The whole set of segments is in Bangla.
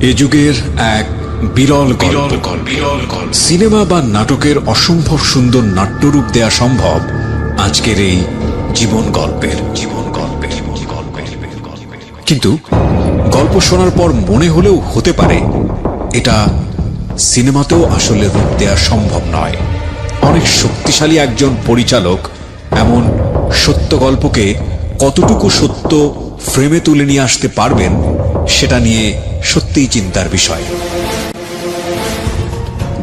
এ যুগের এক বিরল গল্প। সিনেমা বা নাটকের অসম্ভব সুন্দর নাট্যরূপ দেয়া সম্ভব আজকের এই জীবন গল্পের। কিন্তু গল্প শোনার পর মনে হলেও হতে পারে এটা সিনেমাতেও আসলে রূপ দেয়া সম্ভব নয়। অনেক শক্তিশালী একজন পরিচালক এমন সত্য গল্পকে কতটুকু সত্য ফ্রেমে তুলে নিয়ে আসতে পারবেন সেটা নিয়ে সত্যিই চিন্তার বিষয়।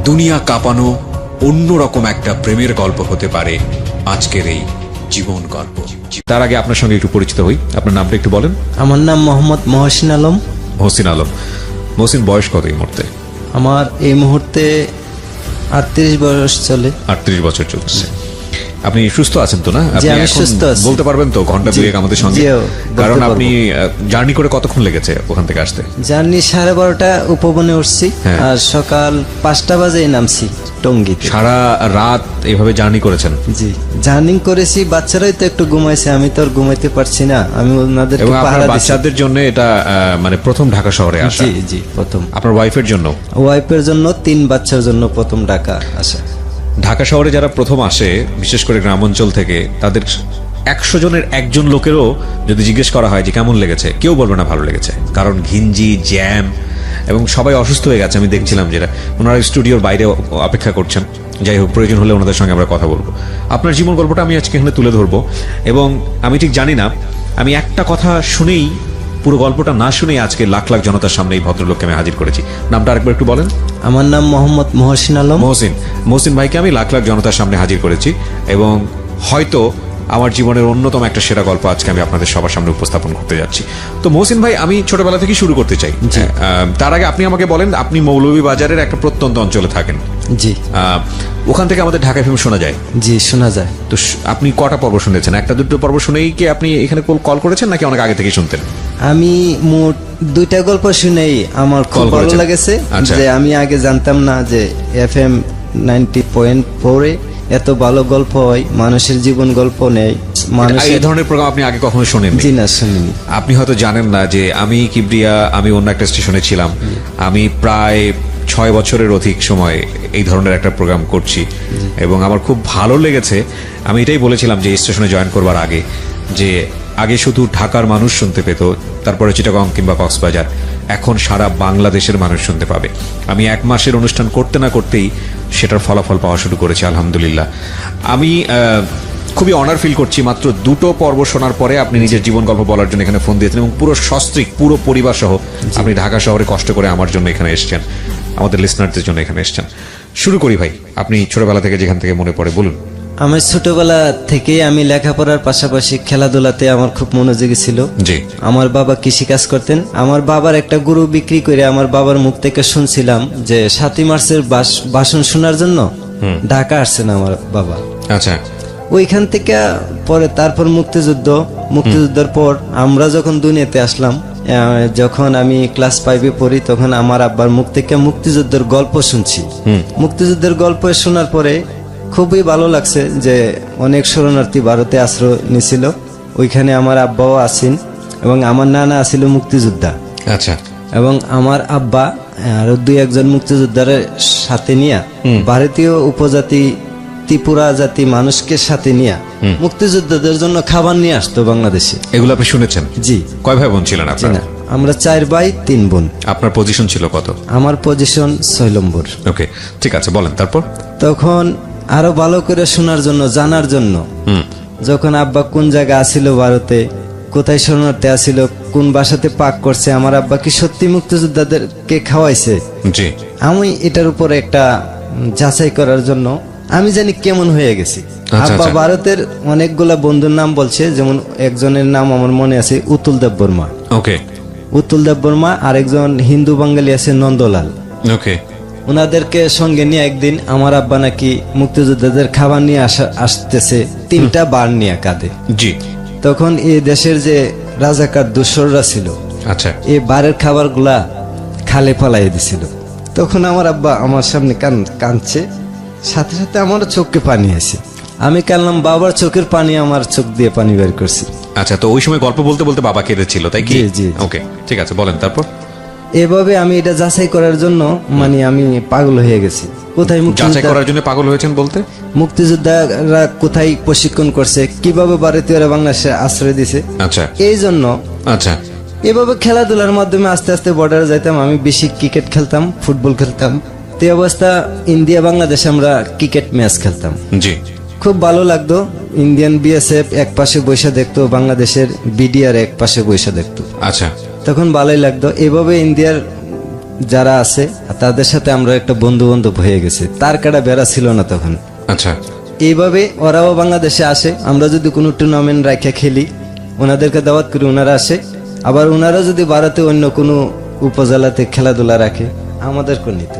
দুনিয়া কাঁপানো অন্যরকম একটা প্রেমের গল্প হতে পারে আজকের এই জীবন গল্প। তার আগে আপনার সঙ্গে একটু পরিচিত হই। আপনার নামটা একটু বলেন। আমার নাম মোহাম্মদ মহসিন আলম। মহসিন আলম। মহসিন, বয়স কত এই মুহূর্তে? আমার এই মুহূর্তে 38 বয়স চলে। 38 বছর চলছে। আপনি সুস্থ আছেন তো না? জি, আমি সুস্থ আছি। বলতে পারবেন তো ঘন্টা দুয়েক আমাদের সঙ্গে? কারণ আপনি জার্নি করে কতক্ষণ লেগেছে ওখান থেকে আসতে? জার্নি 12:30 উপবনে উঠছি, আর সকাল 5টা বাজে নামছি টঙ্গীতে। সারা রাত এইভাবে জার্নি করেছেন? জি, জার্নি করেছি। বাচ্চারাই তো একটু ঘুমাইছে, আমি তো আর ঘুমাইতে পারছি না। আমি ওনাদেরকে পাহারা দিচ্ছি। বাচ্চাদের জন্য এটা মানে প্রথম ঢাকা শহরে আসা? জি জি, প্রথম। আপনার ওয়াইফের জন্য? ওয়াইফের জন্য, 3 বাচ্চার জন্য প্রথম ঢাকা আসা। ঢাকা শহরে যারা প্রথম আসে, বিশেষ করে গ্রামাঞ্চল থেকে, তাদের 100 জনের একজন লোকেরও যদি জিজ্ঞেস করা হয় যে কেমন লেগেছে, কেউ বলবে না ভালো লেগেছে। কারণ ঘিঞ্জি, জ্যাম এবং সবাই অসুস্থ হয়ে গেছে। আমি দেখছিলাম যেটা ওনারা স্টুডিওর বাইরে অপেক্ষা করছেন। যাই হোক, প্রয়োজন হলে ওনাদের সঙ্গে আমরা কথা বলবো। আপনার জীবন গল্পটা আমি আজকে এখানে তুলে ধরবো এবং আমি ঠিক জানি না, আমি একটা কথা শুনেই, পুরো গল্পটা না শুনেই আজকে লাখ লাখ জনতার সামনে এই ভদ্রলোককে আমি হাজির করেছি। নামটা আরেকবার একটু বলেন। আমার নাম মোহাম্মদ মহসিন আলম। মহসিন ভাইকে আমি লাখ লাখ জনতার সামনে হাজির করেছি এবং হয়তো আমার জীবনের অন্যতম একটা সেরা গল্প আজকে আমি আপনাদের সবার সামনে উপস্থাপন করতে যাচ্ছি। তো মহসিন ভাই, আমি ছোটবেলা থেকে শুরু করতে চাই। তার আগে আপনি আমাকে বলেন, আপনি মৌলভীবাজারের একটা প্রত্যন্ত অঞ্চলে থাকেন। জি। ওখান থেকে আমাদের ঢাকা এফএম শোনা যায়? জি, শোনা যায়। তো আপনি কটা পর্ব শুনেছেন? একটা দুটো পর্ব শুনেই কি আপনি এখানে কল করেছেন নাকি অনেক আগে থেকে শুনতেন? আমি মোট 2টা গল্প শুনেই আমার খুব ভালো লেগেছে। যে আমি আগে জানতাম না যে FM 90.4 এত ভালো গল্প হয়, মানুষের জীবন গল্প নেই। এই ধরনের প্রোগ্রাম আপনি আগে কখনো শোনেন? জি না, শুনিনি। আপনি হয়তো জানেন না যে আমি কিবরিয়া, আমি অন্য একটা স্টেশনে ছিলাম। আমি প্রায় 6 বছরের অধিক সময় এই ধরনের একটা প্রোগ্রাম করছি এবং আমার খুব ভালো লেগেছে। আমি এটাই বলেছিলাম যে স্টেশনে জয়েন করবার আগে, যে আগে শুধু ঢাকার মানুষ শুনতে পেত, তারপরে চিটাগং কিংবা কক্সবাজার, এখন সারা বাংলাদেশের মানুষ শুনতে পাবে। আমি 1 মাসের অনুষ্ঠান করতে না করতেই সেটার ফলাফল পাওয়া শুরু করেছি, আলহামদুলিল্লাহ। আমি খুবই অনার ফিল করছি, মাত্র 2টো পর্ব শোনার পরে আপনি নিজের জীবন গল্প বলার জন্য এখানে ফোন দিয়েছেন এবং পুরো সস্ত্রীক, পুরো পরিবার সহ আপনি ঢাকা শহরে কষ্ট করে আমার জন্য এখানে এসেছেন, আমাদের লিসনারদের জন্য এখানে এসেছেন। শুরু করি ভাই, আপনি ছোটবেলা থেকে যেখান থেকে মনে পড়ে বলুন। আমার ছোটবেলা থেকে আমি লেখাপড়ার পাশাপাশি খেলাধুলাতে আমার খুব মনোযোগী ছিল। জি। আমার বাবা কৃষি কাজ করতেন। আমার বাবার একটা গরু বিক্রি করে আমার বাবার মুখ থেকে শুনছিলাম যে 7ই মার্চের ভাষণ শোনার জন্য ঢাকা আসছেন আমার বাবা। আচ্ছা। ওইখান থেকে পরে তারপর মুক্তিযুদ্ধের পর আমরা যখন দুনিয়াতে আসলাম, যখন আমি ক্লাস 5-এ পড়ি, তখন আমার আব্বার মুখ থেকে মুক্তিযুদ্ধের গল্প শুনছি। মুক্তিযুদ্ধের গল্প শোনার পরে খুবই ভালো লাগছে যে অনেক শরণার্থী ভারতে আশ্রয় নিয়েছিল। ওইখানে আমার আব্বাও আছেন এবং আমার নানা আছিল মুক্তিযোদ্ধা। আচ্ছা। এবং আমার আব্বা আরো 2-1 মুক্তিযোদ্ধার সাথে নিয়ে ভারতীয় উপজাতি ত্রিপুরা জাতি মানুষকে সাথে নিয়ে মুক্তিযোদ্ধাদের জন্য খাবার নিয়ে আসতো বাংলাদেশে। এগুলো আপনি শুনেছেন? জি। কয় ভাই বোন ছিলেন আপনারা? আমরা 4 ভাই 3 বোন। আপনার পজিশন ছিল কত? আমার পজিশন 6 নম্বর। ওকে, ঠিক আছে, বলেন তারপর। তখন আরো ভালো করে শোনার জন্য, জানার জন্য, যখন আব্বা কোন জায়গা আসিল ভারতে, কোথায় শরণার্থী আসিল, কোন বাসাতে পাক করছে, আমার আব্বা কি সত্যি মুক্তিযোদ্ধাদেরকে খাওয়াইছে, জি, আমি এটার উপরে একটা যাচাই করার জন্য আমি জানি কেমন হয়ে গেছি। আব্বা ভারতের অনেকগুলা বন্ধুর নাম বলছে, যেমন একজনের নাম আমার মনে আছে, উতুল দেব বর্মা। ওকে। উতুল দেব বর্মা। আরেকজন হিন্দু বাঙালি আছে নন্দলাল। ওকে। ওনাদেরকে সঙ্গে নিয়ে একদিন আমার আব্বা নাকি মুক্তিযোদ্ধাদের খাবার নিয়ে আসতেছে 3টা বার নিয়ে কাঁধে। জি। তখন এই দেশের যে রাজাকার দোসররা ছিল, আচ্ছা, এই বারের খাবারগুলা খালে পালাই দিছিল। তখন আমার আব্বা আমার সামনে কাঁদছে, সাথে সাথে আমার চোখে পানি আসে। আমি কাঁদলাম, বাবার চোখের পানি আমার চোখ দিয়ে পানি বের করছি। আচ্ছা, তো ওই সময় গল্প বলতে বলতে বাবা কেঁদেছিল, তাই কি? জি। ওকে, ঠিক আছে, বলেন তারপর। এভাবে আমি এটা যাচাই করার জন্য মানে আমি পাগল হয়ে গেছি। কোথায় যাচাই মুক্তিযোদ্ধা করার জন্য পাগল হয়েছেন বলতে? মুক্তিযোদ্ধারা কোথায় প্রশিক্ষণ করছে, কিভাবে ভারতীয়রা বাংলাদেশে আশ্রয় দিছে, আচ্ছা এই জন্য আচ্ছা এভাবে খেলাধুলার মাধ্যমে আস্তে আস্তে বর্ডারে যাইতাম। আমি বেশি ক্রিকেট খেলতাম, ফুটবল খেলতাম। তে অবস্থা ইন্ডিয়া বাংলাদেশে আমরা ক্রিকেট ম্যাচ খেলতাম, জি খুব ভালো লাগতো। ইন্ডিয়ান বিএসএফ এক পাশে বৈশা দেখতো, বাংলাদেশের বিডিআর এক পাশে বৈশা দেখতো, আচ্ছা তখন ভালোই লাগতো। এভাবে ইন্ডিয়ার যারা আছে তাদের সাথে আমরা একটা বন্ধু বান্ধব হয়ে গেছে, তার কাটা বেড়া ছিল না তখন। আচ্ছা এইভাবে ওরাও বাংলাদেশে আসে, আমরা যদি কোনো টুর্নামেন্ট রাখা খেলি ওনাদেরকে দাওয়াত করি, ওনারা আসে। আবার ওনারা যদি ভারতে অন্য কোনো উপজেলাতে খেলাধুলা রাখে আমাদেরকে নিত।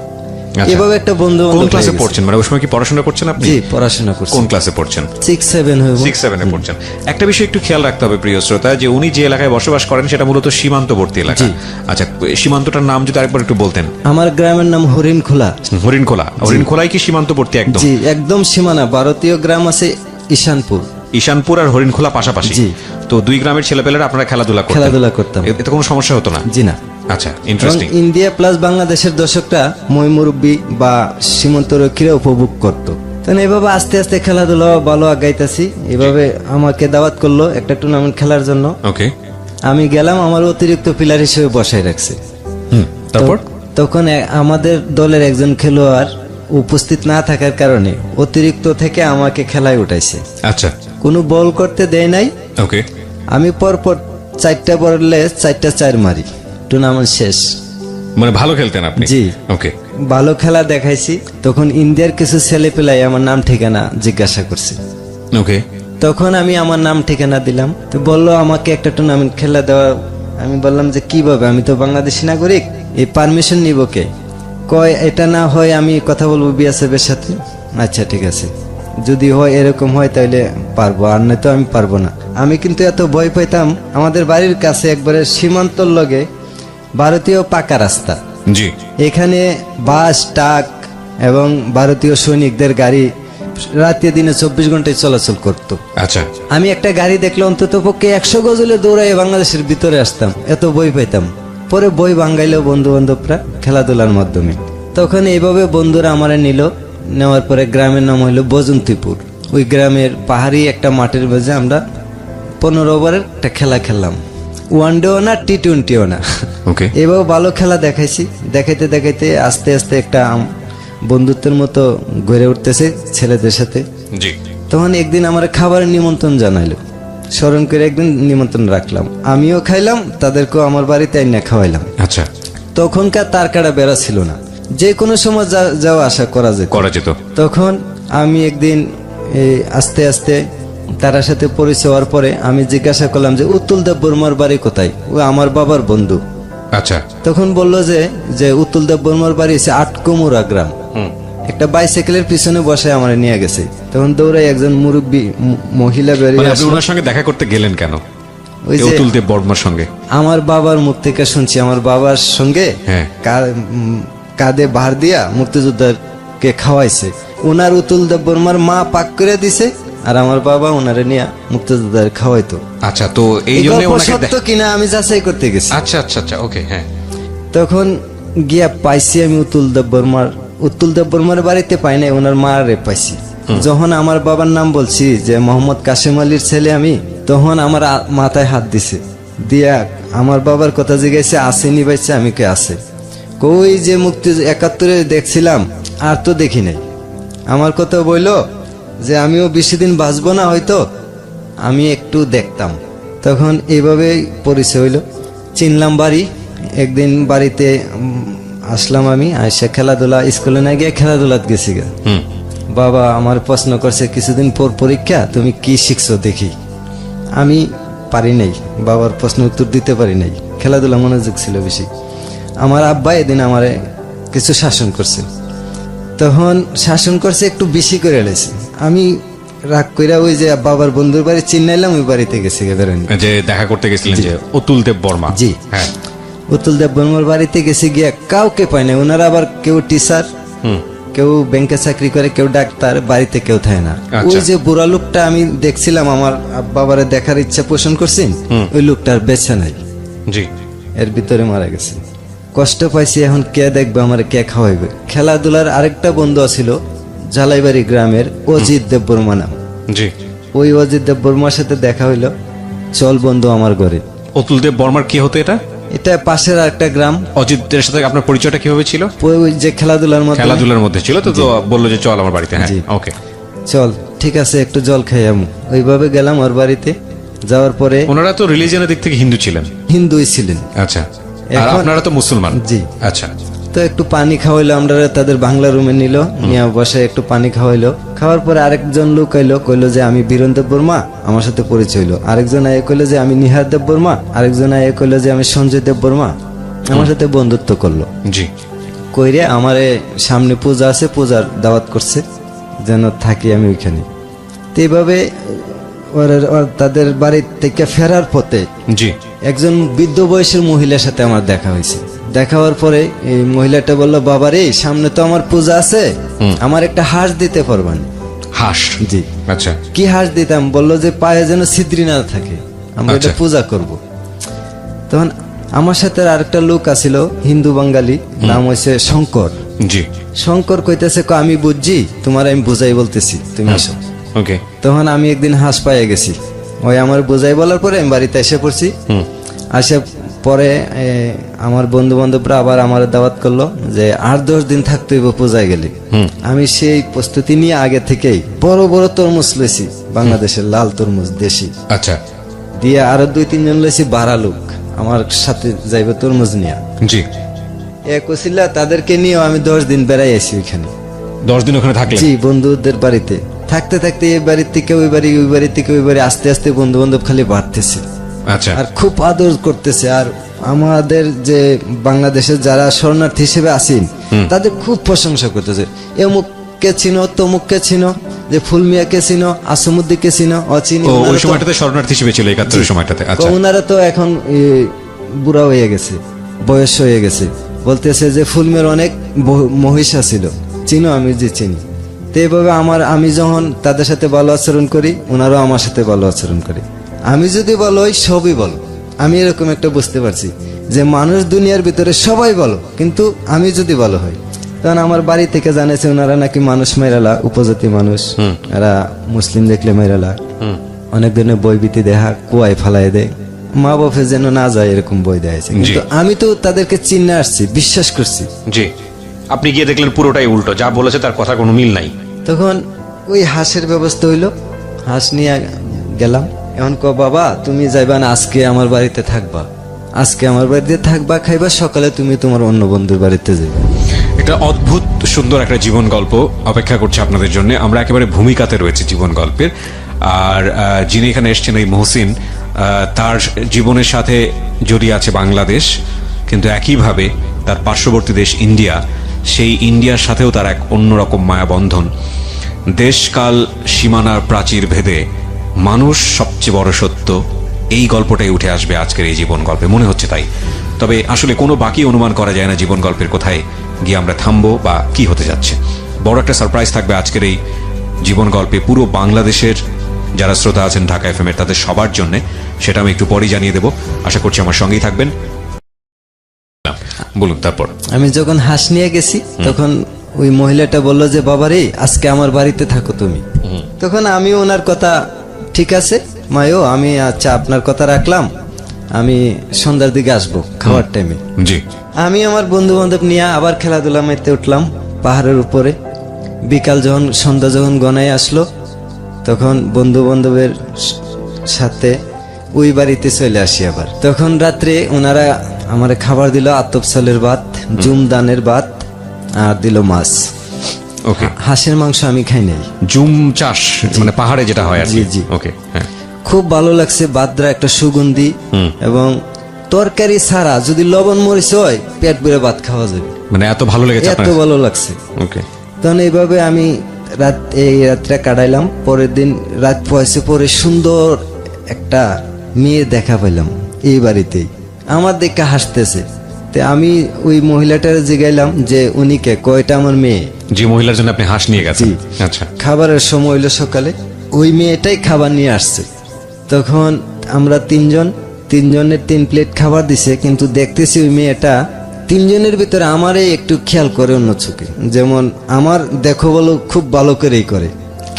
আচ্ছা। এভাবে একটা বন্ধু কোন ক্লাসে পড়ছেন, মানে ওই সময় কি পড়াশোনা করছেন আপনি? জি পড়াশোনা করছি, কোন ক্লাসে পড়ছেন? 6-7 হইব। 6-7 এ পড়ছেন। একটা বিষয় একটু খেয়াল রাখতে হবে প্রিয় শ্রোতা, যে উনি যে এলাকায় বসবাস করেন সেটা মূলত সীমান্তবর্তী এলাকা। জি। আচ্ছা, সীমান্তটার নাম যদি আরেকবার একটু বলতেন। আমার গ্রামের নাম হরিণখোলা। হরিণখোলা। হরিণখোলাই কি সীমান্তবর্তী একদম? জি একদম সীমানা। ভারতীয় গ্রাম আছে ঈশানপুর। ঈশানপুর আর হরিণখোলা পাশাপাশি। জি। তো দুই গ্রামের ছেলেপেলেরা আপনারা খেলাধুলা করতাম। এতে কোনো সমস্যা হতো না? জি না। আচ্ছা, এবং ইন্টারেস্টিং। ইন্ডিয়া প্লাস বাংলাদেশের দর্শকরা মই মুরব্বী বা সীমান্তরক্ষীরা উপভোগ করতো। তখন এভাবে আস্তে আস্তে খেলাধুলা ভালো আগাইতেছি। এভাবে আমাকে দাওয়াত করলো একটা টুর্নামেন্ট খেলার জন্য। ওকে। আমি গেলাম, আমার অতিরিক্ত প্লেয়ার হিসেবে বসাই রাখছে। তারপর তখন আমাদের দলের একজন খেলোয়াড় উপস্থিত না থাকার কারণে অতিরিক্ত থেকে আমাকে খেলায় উঠাইছে। আচ্ছা, কোনো বল করতে দেয় নাই। ওকে। আমি পরপর 4টা বললে 4টা 4 মারি, টুর্নামেন্ট শেষ। মানে ভালো খেলতেন আপনি? জি। ওকে। ভালো খেলা দেখাইছি। তখন ইন্ডিয়ার কিছু ছেলে পেলাই আমার নাম ঠিকানা জিজ্ঞাসা করছে। ওকে। তখন আমি আমার নাম ঠিকানা দিলাম। তো বললো আমাকে একটা টুর্নামেন্ট খেলা দেওয়া। আমি বললাম যে কিভাবে, আমি তো বাংলাদেশি নাগরিক, এই পারমিশন নিব কে? কয় এটা না হয় আমি কথা বলবো বিএসএফ এর সাথে। আচ্ছা ঠিক আছে, যদি হয় এরকম হয় তাহলে পারবো, আর নয়তো আমি পারবো না। আমি কিন্তু এত ভয় পাইতাম। আমাদের বাড়ির কাছে একবারে সীমান্তর লগে ভারতীয় পাকা রাস্তা। জি। এখানে বাস, ট্রাক এবং ভারতীয় সৈনিকদের গাড়ি রাতে দিনে 24 ঘন্টায় চলাচল করত। আচ্ছা। আমি একটা গাড়ি দেখলে অন্তত পক্ষে 100 গজলে দৌড়াই বাংলাদেশের ভিতরে আসতাম, এত বই পাইতাম। পরে বই ভাঙ্গাইলো বন্ধু বান্ধবরা খেলাধুলার মাধ্যমে। তখন এইভাবে বন্ধুরা আমারে নিল। নেওয়ার পরে গ্রামের নাম হইলো বজন্তিপুর। ওই গ্রামের পাহাড়ি একটা মাঠের মাঝে আমরা 15 ওভারের একটা খেলা খেললাম। ওয়ানডেও না, টি20ও না। ওকে। এভাবে ভালো খেলা দেখাইছি। দেখাইতে দেখাইতে আস্তে আস্তে একটা বন্ধুত্বের মতো গড়ে উঠতেছে ছেলেদের সাথে। জি। তখন একদিন আমার খাবারের নিমন্ত্রণ জানাইলো, স্মরণ করে একদিন নিমন্ত্রণ রাখলাম। আমিও খাইলাম, তাদেরকেও আমার বাড়িতে আইনা খাওয়াইলাম। আচ্ছা। তখনকার তার কাটা বেড়া ছিল না, যে কোনো সময় যাওয়া আসা করা যেত। তখন আমি একদিন আস্তে আস্তে তার সাথে পরিচয় হওয়ার পরে আমি জিজ্ঞাসা করলাম যে উত্তুল দেব বর্মার বাড়ি কোথায়? ও আমার বাবার বন্ধু। আচ্ছা। তখন বললো যে উত্তুল দেব বর্মার বাড়ি হচ্ছে আটকুমুরা গ্রাম। একটা বাইসাইকেলের পিছনে বসে আমার নিয়ে গেছে। তখন দৌড়াই একজন মুরব্বী মহিলা বেরিয়ে আপনি ওনার সঙ্গে দেখা করতে গেলেন কেন? ওই যে অতুল দেব বর্মার সঙ্গে আমার বাবার মুখ থেকে শুনছি, আমার বাবার সঙ্গে হ্যাঁ। কাঁধে ভার দিয়া মুক্তিযোদ্ধাকে খাওয়াইছে। ওনার উতুল দেব বর্মার মা পাক করে দিছে, আর আমার বাবা ওনারে নিয়ে মুক্তিযোদ্ধার খাওয়াইতো। আচ্ছা, তো এই জন্য সত্য কিনা আমি যাচাই করতে গেছি। আচ্ছা আচ্ছা আচ্ছা, ওকে। হ্যাঁ। তখন গিয়া পাইছি আমি উতুল দেব বর্মার বাড়িতে পাই নাই, ওনার মারে পাইছি। যখন আমার বাবার নাম বলছি যে মোহাম্মদ কাশেম আলীর ছেলে আমি, তখন আমার মাথায় হাত দিছে, দিয়া আমার বাবার কথা জিজ্ঞাসা আসেনি বাইছে? আমি কে আছে? কই যে মুক্তি 71-এ দেখছিলাম, আর তো দেখি নাই। আমার কথা বললো যে আমিও বেশি দিন বাঁচবো না, হয়তো আমি একটু দেখতাম। তখন এইভাবে পরিচয় হইল, চিনলাম বাড়ি। একদিন বাড়িতে আসলাম আমি, আইসা খেলাধুলা, স্কুলে না গিয়ে খেলাধুলাত গেছি গা। বাবা আমার প্রশ্ন করছে কিছুদিন পর পরীক্ষা, তুমি কি শিখছো দেখি। আমি পারি নাই, বাবার প্রশ্ন উত্তর দিতে পারি নাই, খেলাধুলা মনোযোগ ছিল বেশি। আমার আব্বা এদিন আমারে কিছু শাসন করছে। তখন শাসন করছে একটু বেশি করে এলেছে। আমি রাগ কইরা ওই যে বাবার বন্ধুর বাড়ি চিনাইলাম, ওই বাড়িতে গেছি বেরোনি, যে দেখা করতে গেছিলেন যে অতুল দেব বর্মা। জি। হ্যাঁ। উতুল দেব বর্মার বাড়িতে গেছি, গিয়া কাউকে পাই না। ওনারা আবার কেউ টিচার, কেউ ব্যাংকে চাকরি করে, কেউ ডাক্তার, বাড়িতে কেউ থাকে না। ওই যে বুড়া লোকটা আমি দেখছিলাম, আমার বাবারে দেখার ইচ্ছা পোষণ করছি, ওই লোকটার বেঁচে নাই। জি। এর ভিতরে মারা গেছে। কষ্ট পাইছি, এখন কে দেখবে আমার, কে খাওয়াইবে। খেলাধুলার আরেকটা বন্ধু ছিল জালাইবাড়ি গ্রামের অজিত দেববর্মা নাম। জি। ওই অজিত দেববর্মার সাথে দেখা হইলো, চল বন্ধু আমার ঘরে। অতুল দেব বর্মার কি হতো এটা? এটা পাশের একটা গ্রাম। অজিতের সাথে আপনার পরিচয়টা কিভাবে ছিল? ওই যে খেলাধুলার মধ্যে, খেলাধুলার মধ্যে ছিল তো, তো বললো যে চল আমার বাড়িতে। হ্যাঁ, জি। ওকে, চল ঠিক আছে, একটু জল খাই আমি। ওইভাবে গেলাম ওর বাড়িতে। যাওয়ার পরে ওনারা তো রিলিজিয়নের দিক থেকে হিন্দু ছিলেন। হিন্দুই ছিলেন। আচ্ছা, আর এখন- আপনারা তো মুসলমান। জি। আচ্ছা, তো একটু পানি খাওয়াইলো, আমরা তাদের বাংলা রুমে নিল, নিয়ে বসে একটু পানি খাওয়াইলো। খাওয়ার পরে আরেকজন লোক আইলো, কইলো যে আমি বীরেন দেববর্মা, আমার সাথে পরিচয় হইলো। আরেকজন আয়ে কইলো যে আমি নিহার দেববর্মা, আরেকজন আয়ে কইলো যে আমি সঞ্জয় দেববর্মা, আমার সাথে বন্ধুত্ব করলো। জি। কইরে আমারে সামনে পূজা আছে, পূজার দাওয়াত করছে যেন থাকি আমি ওইখানে। তো এইভাবে তাদের বাড়ি থেকে ফেরার পথে জি। একজন বৃদ্ধ বয়সের মহিলার সাথে আমার দেখা হয়েছে। দেখা হওয়ার পরে এই মহিলাটা বললো, বাবা রে, সামনে তো আমার পূজা আছে, আমার একটা হাঁস দিতে পারবেন? হাঁস? জি। আচ্ছা। কি হাঁস দিতাম? বললো যে পায়ে যেন ছিদ্রি না থাকে, আমরা এটা আচ্ছা। পূজা করব। তখন আমার সাথে আরেকটা লোক আছিল, হিন্দু বাঙালি, নাম হয়েছে শঙ্কর। জি। শঙ্কর কইতেছে, আমি বুঝছি, তোমার আমি বুঝাই বলতেছি, তুমি আসো। ওকে। তখন আমি একদিন হাঁস পাইয়ে গেছি, ওই আমার বোঝাই বলার পরে আমি বাড়িতে এসে পড়ছি। আসে পরে আমার বন্ধু বান্ধবরা আবার আমার দাওয়াত করলো যে 8-10 দিন থাকতে হইব পূজায় গেলে। আমি সেই প্রস্তুতি নিয়ে আগে থেকেই বড় বড় তরমুজ লইছি, বাংলাদেশের লাল তরমুজ দেশি। আচ্ছা। দিয়ে আরো 2-3 জন লইছি বাড়া লোক, আমার সাথে যাইবে তরমুজ নিয়ে। জি। এক ওসিলা তাদেরকে নিয়েও আমি 10 দিন বেড়াই আছি ওইখানে। 10 দিন ওখানে থাকলেন? জি, বন্ধুদের বাড়িতে থাকতে থাকতে এই বাড়ির থেকে ওই বাড়ি, ওই বাড়ি থেকে ওই বাড়ি, আস্তে আস্তে বন্ধু বান্ধব খালি বাড়তেছে। আচ্ছা। আর খুব আদর করতেছে। আর আমাদের যে বাংলাদেশের যারা শরণার্থী হিসেবে আছেন, তাদের খুব প্রশংসা করতেছে। এমুককে চিনো, তমুককে চিনো, যে ফুলমিয়াকে চিনো, আসিমুদ্দিনকে চিনো, অচিনি। ও, ওই সময়টাতে শরণার্থী হিসেবে ছিল 71 সময়টাতে। আচ্ছা। ওনারা তো এখন বুড়া হয়ে গেছে, বয়স হয়ে গেছে। বলতেছে যে ফুলমিয়ার অনেক মহিষা ছিল, চিনো? আমি যে চিনি। তো এইভাবে আমি যখন তাদের সাথে ভালো আচরণ করি, ওনারাও আমার সাথে ভালো আচরণ করে। আমি যদি ভালো হই, সবই ভালো। আমি এরকম একটা বুঝতে পারছি যে মানুষ দুনিয়ার ভিতরে সবাই ভালো, কিন্তু আমি যদি ভালো হই। তখন আমার বাড়ি থেকে জানাইছে ওনারা নাকি মানুষ মেরালা, উপজাতি মানুষ, এরা মুসলিম দেখলে মেরালা, অনেক ধরনের বই বিতি দেখা, কুয়ায় ফালাই দেয়, মা বাপে যেন না যায় এরকম বই দেয়াছে। কিন্তু আমি তো তাদেরকে চিনে আসছি, বিশ্বাস করছি। জি। আপনি গিয়ে দেখলেন পুরোটাই উল্টো, যা বলেছে তার কথা কোনো মিল নাই। তখন ওই হাঁসের ব্যবস্থা হইলো, হাঁস নিয়ে গেলাম। এখন বাবা, তুমি যাইবা না, আজকে আমার বাড়িতে থাকবা, আজকে আমার বাড়িতে থাকবা, খাইবা, সকালে তুমি তোমার অন্য বন্ধুর বাড়িতে যাবে। এটা অদ্ভুত সুন্দর একটা জীবন গল্প অপেক্ষা করছে আপনাদের জন্য। আমরা একেবারে ভূমিকাতে রয়েছে জীবন গল্পের। আর যিনি এখানে এসছেন, এই মহসিন, তার জীবনের সাথে জড়িয়ে আছে বাংলাদেশ, কিন্তু একইভাবে তার পার্শ্ববর্তী দেশ ইন্ডিয়া, সেই ইন্ডিয়ার সাথেও তার এক অন্যরকম মায়াবন্ধন। দেশকাল সীমানার প্রাচীর ভেদে মানুষ সবচেয়ে বড় সত্য, এই গল্পটাই উঠে আসবে আজকের এই জীবন গল্পে, মনে হচ্ছে তাই। তবে আসলে কোনো বাকি অনুমান করা যায় না জীবন গল্পের কোথায় গিয়ে আমরা থামবো বা কি হতে যাচ্ছে। বড় একটা সারপ্রাইজ থাকবে আজকের এই জীবন গল্পে পুরো বাংলাদেশের যারা শ্রোতা আছেন ঢাকা এফএম এর, তাদের সবার জন্য। সেটা আমি একটু পরেই জানিয়ে দেবো। আশা করছি আমার সঙ্গেই থাকবেন। বলুন তারপর। আমি যখন হাঁস নিয়ে গেছি, তখন ওই মহিলাটা বললো যে বাবারে, আজকে আমার বাড়িতে থাকো তুমি। তখন আমি ওনার কথা, ঠিক আছে মায়ো, আমি আচ্ছা আপনার কথা রাখলাম, আমি সন্ধ্যার দিকে আসবো খাওয়ার টাইমে। জি। আমি আমার বন্ধু বান্ধব নিয়ে আবার খেলাধুলা মারতে উঠলাম পাহাড়ের উপরে। বিকাল যখন, সন্ধ্যা যখন গনাই আসলো, তখন বন্ধু বান্ধবের সাথে ওই বাড়িতে চলে আসি আবার। তখন রাত্রে ওনারা আমার খাবার দিল, আতপ চালের ভাত, জুম দানের ভাত, আর দিল মাছ। ওকে। হাঁসের মাংস আমি খাই নাই। জুম চাষ মানে পাহাড়ে যেটা হয় আর কি। জি, জি। ওকে, হ্যাঁ। খুব ভালো লাগছে, বাদরা একটা সুগন্ধি, এবং তরকারি ছাড়া যদি লবণ মরিচ হয়, পেট ভরে ভাত খাওয়া যাবে। মানে এত ভালো লেগেছে এত আপনার? ভালো লাগছে। ওকে। তখন এইভাবে আমি এই রাতটা কাটাইলাম। পরের দিন রাত পয়সে পরে সুন্দর একটা মেয়ে দেখা পাইলাম এই বাড়িতেই, আমার দেখে হাসতেছে। তে আমি ওই মহিলাটার জিগাইলাম যে উনি কে? কয়টা আমার মেয়ে। যে মহিলার জন্য আপনি হাঁস নিয়ে গেছেন? আচ্ছা। খাবারের সময় হইলো সকালে, ওই মেয়েটাই খাবার নিয়ে আসছে। তখন আমরা তিনজনের 3 প্লেট খাবার দিছে, কিন্তু দেখতেছি ওই মেয়েটা তিনজনের ভিতরে আমারে একটু খেয়াল করে অন্য চোখে, যেমন আমার দেখো বলো খুব ভালো করেই করে,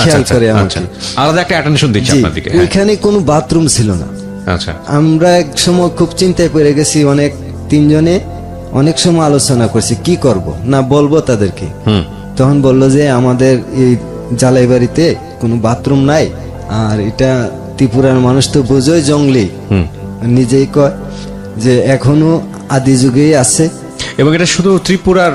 খেয়াল করে আমাকে। আলাদা একটা অ্যাটেনশন দিচ্ছে জি, আপনার দিকে। হ্যাঁ। ওইখানে কোনো বাথরুম ছিল না। আচ্ছা আমরা এক সময় খুব চিন্তায় পড়ে গেছি, তিনজনে অনেক সময় আলোচনা করছি কি করব না বলবো তাদেরকে। হুম তখন বললো যে আমাদের এই জালাই বাড়িতে কোনো বাথরুম নাই, আর এটা ত্রিপুরার মানুষ তো বোঝোই জঙ্গলি, হুম নিজেই কয় যে এখনো আদি যুগেই আছে। এবং এটা শুধু ত্রিপুরার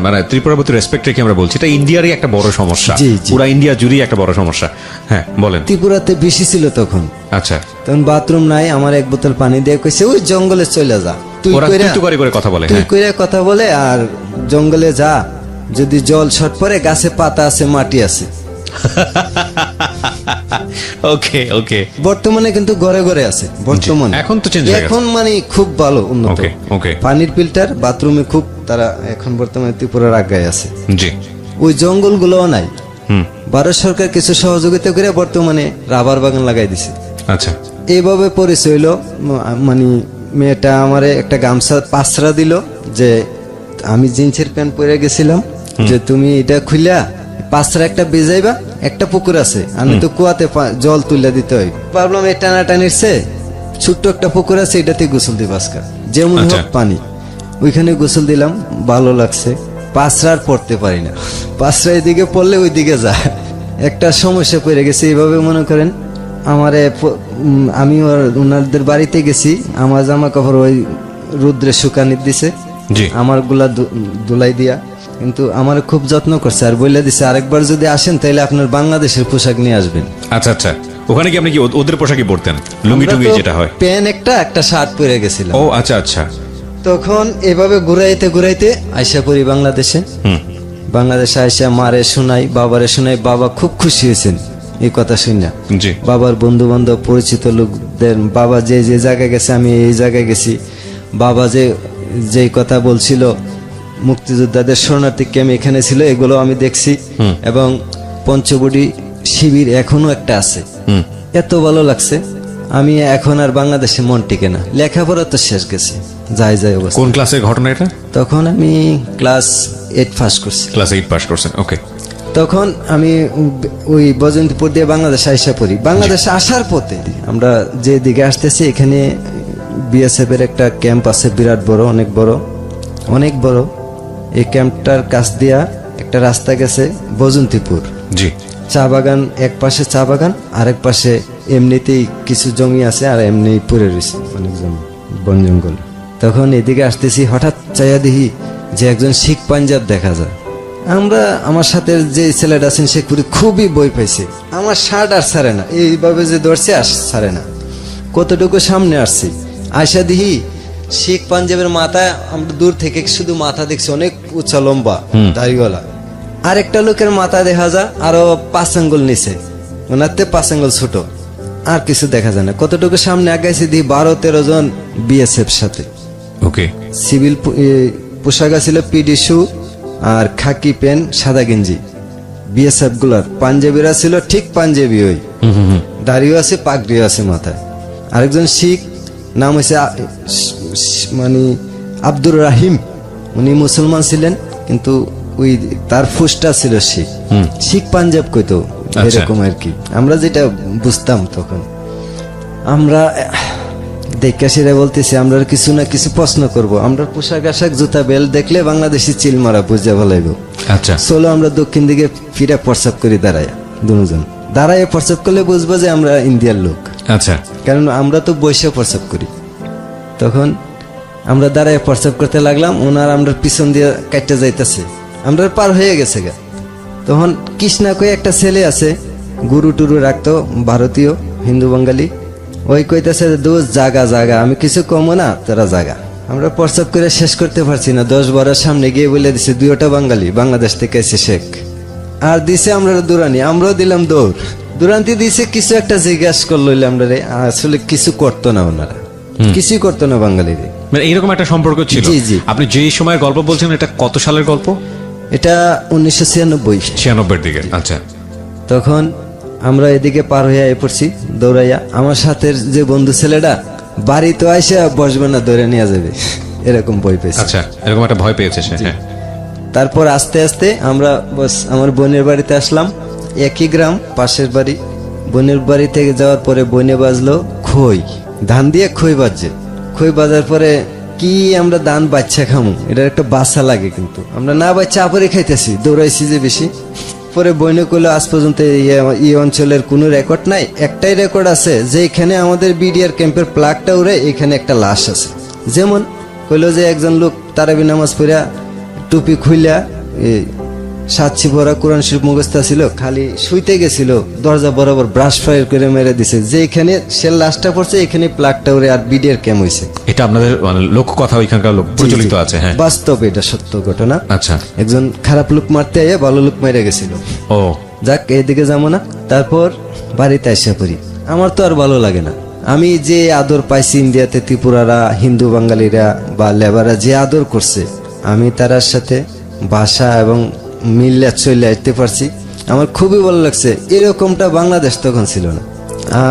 মানে ত্রিপুরার প্রতি রেসপেক্ট রেখে আমরা বলছি, এটা ইন্ডিয়ারই একটা বড় সমস্যা, জি, জি। পুরা ইন্ডিয়া জুড়েই একটা বড় সমস্যা। হ্যাঁ বলেন। ত্রিপুরাতে বেশি ছিল তখন। আচ্ছা তখন বাথরুম নাই, আমার এক বোতল পানি দিয়ে কইছে ওই জঙ্গলে চলে যা, ওরা তুই করে কথা বলে। তুই হ্যাঁ কইরা কথা বলে, আর জঙ্গলে যা, যদি জল শর্ট পরে গাছে পাতা আছে মাটি আছে। ওকে ওকে বর্তমানে কিন্তু ঘরে ঘরে আছে বর্তমানে, এখন তো change হয়ে গেছে। এখন মানে খুব ভালো উন্নত। ওকে ওকে পানির ফিল্টার বাথরুমে খুব, তারা এখন বর্তমানে ত্রিপুরার আগায় আছে। জি ওই জঙ্গল গুলোও নাই। হুম ভারত সরকার কিছু সহযোগিতা করে বর্তমানে রাবার বাগান লাগাই দিছে। আচ্ছা এইভাবে পরিচয় হইলো, মানে মেয়েটা আমারে একটা গামছা পাঁচরা দিল, যে আমি জিন্সের প্যান্ট পরে গেছিলাম, যে তুমি এটা খুইলা পাঁচরা একটা বেজাইবা, একটা পুকুর আছে, আমি তো কুয়াতে জল তুলে দিতে হয়, ভাবলাম এই টানাটানির চেয়ে ছোট্ট একটা পুকুর আছে, এটাতে গোসল দিব আজকে, যেমন আচ্ছা। হোক পানি। ওইখানে গোসল দিলাম, ভালো লাগছে। পাঁচরার পড়তে পারি না, পাঁচরা এদিকে পড়লে ওইদিকে যায়, একটা সমস্যা পড়ে গেছে। এইভাবে মনে করেন আমারে আমি ওনাদের বাড়িতে গেছি, আমার জামা কাপড় ওই রুদ্রে শুকানি দিছে, জি আমার গুলা দুলাই দিয়া, কিন্তু আমার খুব যত্ন করছে, আর বলে দিছে আরেকবার যদি আসেন তাহলে আপনার বাংলাদেশের পোশাক নিয়ে আসবেন। আচ্ছা আচ্ছা ওখানে কি আপনি কি ওদের পোশাকই পরতেন, লুঙ্গি টুঙ্গি যেটা হয়? প্যান্ট একটা শার্ট পরে গেছিলাম। ও আচ্ছা আচ্ছা তখন এভাবে ঘুরাইতে ঘুরাইতে আইসা পড়ি বাংলাদেশে। হুম বাংলাদেশে আইসা মারে শোনাই, বাবারে শোনাই, বাবা খুব খুশি হয়েছেন এই কথা শুনে। জি বাবার বন্ধু বান্ধব পরিচিত লোকদের, বাবা যে যে জায়গায় গেছে আমি এই জায়গায় গেছি, বাবা যে কথা বলছিল মুক্তিযোদ্ধাদের শরণার্থী ক্যাম্প এখানে ছিল, এগুলো আমি দেখছি। এবং পঞ্চবটি শিবির এখনো একটা আছে। হুম এত ভালো লাগছে, আমি এখন আর বাংলাদেশে মন টিকে না, লেখাপড়া তো শেষ গেছে, যাই যাই অবস্থা। কোন ক্লাসের ঘটনা এটা? তখন আমি ক্লাস 8 পাস করছি। ক্লাস 8 পাস করছেন, ওকে। তখন আমি ওই বজন্তীপুর দিয়ে বাংলাদেশে আইসা পড়ি। বাংলাদেশে আসার পথে আমরা যে দিকে আসতেছি, এখানে বিএসএফ এর একটা ক্যাম্প আছে, বিরাট বড়, অনেক বড়, অনেক বড়। এই ক্যাম্পটার কাছ দিয়া একটা রাস্তা গেছে বজন্তীপুর। জি চা বাগান, এক পাশে চা বাগান, আরেক পাশে এমনিতেই কিছু জমি আছে, আর এমনি পড়ে রয়েছে অনেক জমি, বন জঙ্গল। তখন এদিকে আসতেছি, হঠাৎ চাইয়া দেখি যে একজন শিখ পাঞ্জাব দেখা যায়। আমরা, আমার সাথে যে ছেলেটা আছেন সে খুবই বই পাইছে, আমার শার্ট আর ছাড়ে না, এইভাবে যে ধরছে আর ছাড়ে না। কতটুকু সামনে আসছি, আয়সা দিহি শিখ পাঞ্জাবের মাথা, আমরা দূর থেকে শুধু মাথা দেখছি, অনেক উঁচা লম্বা দাড়িওয়ালা। আরেকটা লোকের মাথা দেখা যায় আরো 5 আঙ্গুল নিচে, ওনার 5 আঙ্গুল ছোট, আর কিছু দেখা যায় না। কতটুকু সামনে আগাইছি দিই 12-13 জন বিএসএফ সাথে। ওকে সিভিল পোশাক ছিল, পিডি শু আর খাকি প্যান্ট, সাদা গেঞ্জি। বিএসএফ গুলার পাঞ্জাবিরা ছিল ঠিক পাঞ্জাবি, ওই দাড়িও আছে, পাগড়িও আছে মাথায়। আরেকজন শিখ, নাম হয়েছে মানে আব্দুর রাহিম, উনি মুসলমান ছিলেন, কিন্তু ওই তার ফুসটা ছিল শিখ, শিখ পাঞ্জাব কইতো, এরকম আর কি। আমরা যেটা বুঝতাম তখন, আমরা দেখে সেটা বলতেছি আমরা কিছু না কিছু প্রশ্ন করব, আমরা পোশাক আশাক জুতা বেল দেখলে বাংলাদেশি চিল মারা বুঝে ভালাইব। আচ্ছা চলো আমরা দক্ষিণ দিকে ফিরে প্রস্রাব করি, দাঁড়ায় দুজন দাঁড়ায় প্রস্রাব করলে বুঝবো যে আমরা ইন্ডিয়ার লোক। আচ্ছা কারণ আমরা তো বসে প্রস্রাব করি। তখন আমরা দাঁড়ায় প্রস্রাব করতে লাগলাম, ওনার আমরা পিছন দিয়ে কাটতে যাইতেছে, আমরা পার হয়ে গেছে গা। তখন কৃষ্ণা কয়ে একটা ছেলে আছে, গুরু টুরু রাখতো, ভারতীয় হিন্দু বাঙালি, ওই কইতেছে দোষ জাগা জাগা, আমি কিছু কমো না, তোরা জাগা। আমরা প্রস্রাব করে শেষ করতে পারছি না, 10-12 সামনে গিয়ে বলে দিছে 2টা বাঙালি, বাংলাদেশ থেকে এসে শেখ। আর দিছে আমরা দৌড়ানি, আমরাও দিলাম দৌড়, দৌড়ান্তি দিছে, কিছু একটা জিজ্ঞাসা করলো আমরা রে, আসলে কিছু করতো না ওনারা, কিছুই করতো না বাঙালিরে। মানে এইরকম একটা সম্পর্ক ছিল। জি, জি। আপনি যেই সময়ের গল্প বলছেন, এটা কত সালের গল্প? এটা 1996। 96 দিকে। আচ্ছা তখন আমরা এদিকে পার হইয়া পড়ছি দৌড়াইয়া। আমার সাথে যে বন্ধু ছেলেটা বাড়ি তো আইসা বসবে না, ধরে নিয়ে যাবে, এরকম ভয় পেয়েছি। আচ্ছা, এরকম একটা ভয় পেয়েছে সে। হ্যাঁ। তারপর আস্তে আস্তে আমরা বস আমার বোনের বাড়িতে আসলাম, একই গ্রাম, পাশের বাড়ি। বোনের বাড়ি থেকে যাওয়ার পরে বনে বাজলো খই, ধান দিয়ে খই বাজছে। খই বাজার পরে কি আমরা ধান বাচ্চা খামু, এটার একটা বাসা লাগে, কিন্তু আমরা না বাচ্চা আপরে খাইতেছি, দৌড়াইছি যে বেশি। পরে বইনে কইলো আজ পর্যন্ত এই অঞ্চলের কোনো রেকর্ড নাই, একটাই রেকর্ড আছে যে এখানে আমাদের বিডিআর ক্যাম্পের প্লাগটা উড়ে এখানে একটা লাশ আছে। যেমন কইলো যে একজন লোক তারাবি নামাজ পড়া টুপি খুইলা সাতছি ভরা কোরআন শরীফ মুখস্থ ছিল, খালি শুইতে গেছিল, দরজা বরাবর ব্রাশ ফায়ার করে মেরে দিছে, যে এখানে সে লাশটা পড়ছে এখানে প্লাগটা উড়ে আর বিডিআর ক্যাম্প হয়েছে। এটা আপনাদের মানে লোক কথা ওইখানকার লোক প্রচলিত আছে। হ্যাঁ, বাস্তব, এটা সত্য ঘটনা। আচ্ছা, একজন খারাপ লোক মারতে আইয়া ভালো লোক মেরে গেছিল। ও যাক, এইদিকে যাবো না। তারপর বাড়িতে আসা পড়ি, আমার তো আর ভালো লাগে না। আমি যে আদর পাইছি ইন্ডিয়াতে, ত্রিপুরারা, হিন্দু বাঙালিরা বা লেবাররা যে আদর করছে, আমি তার সাথে ভাষা এবং মিল্লা চলে আসতে পারছি, আমার খুবই ভালো লাগছে। এরকমটা বাংলাদেশ তখন ছিল না।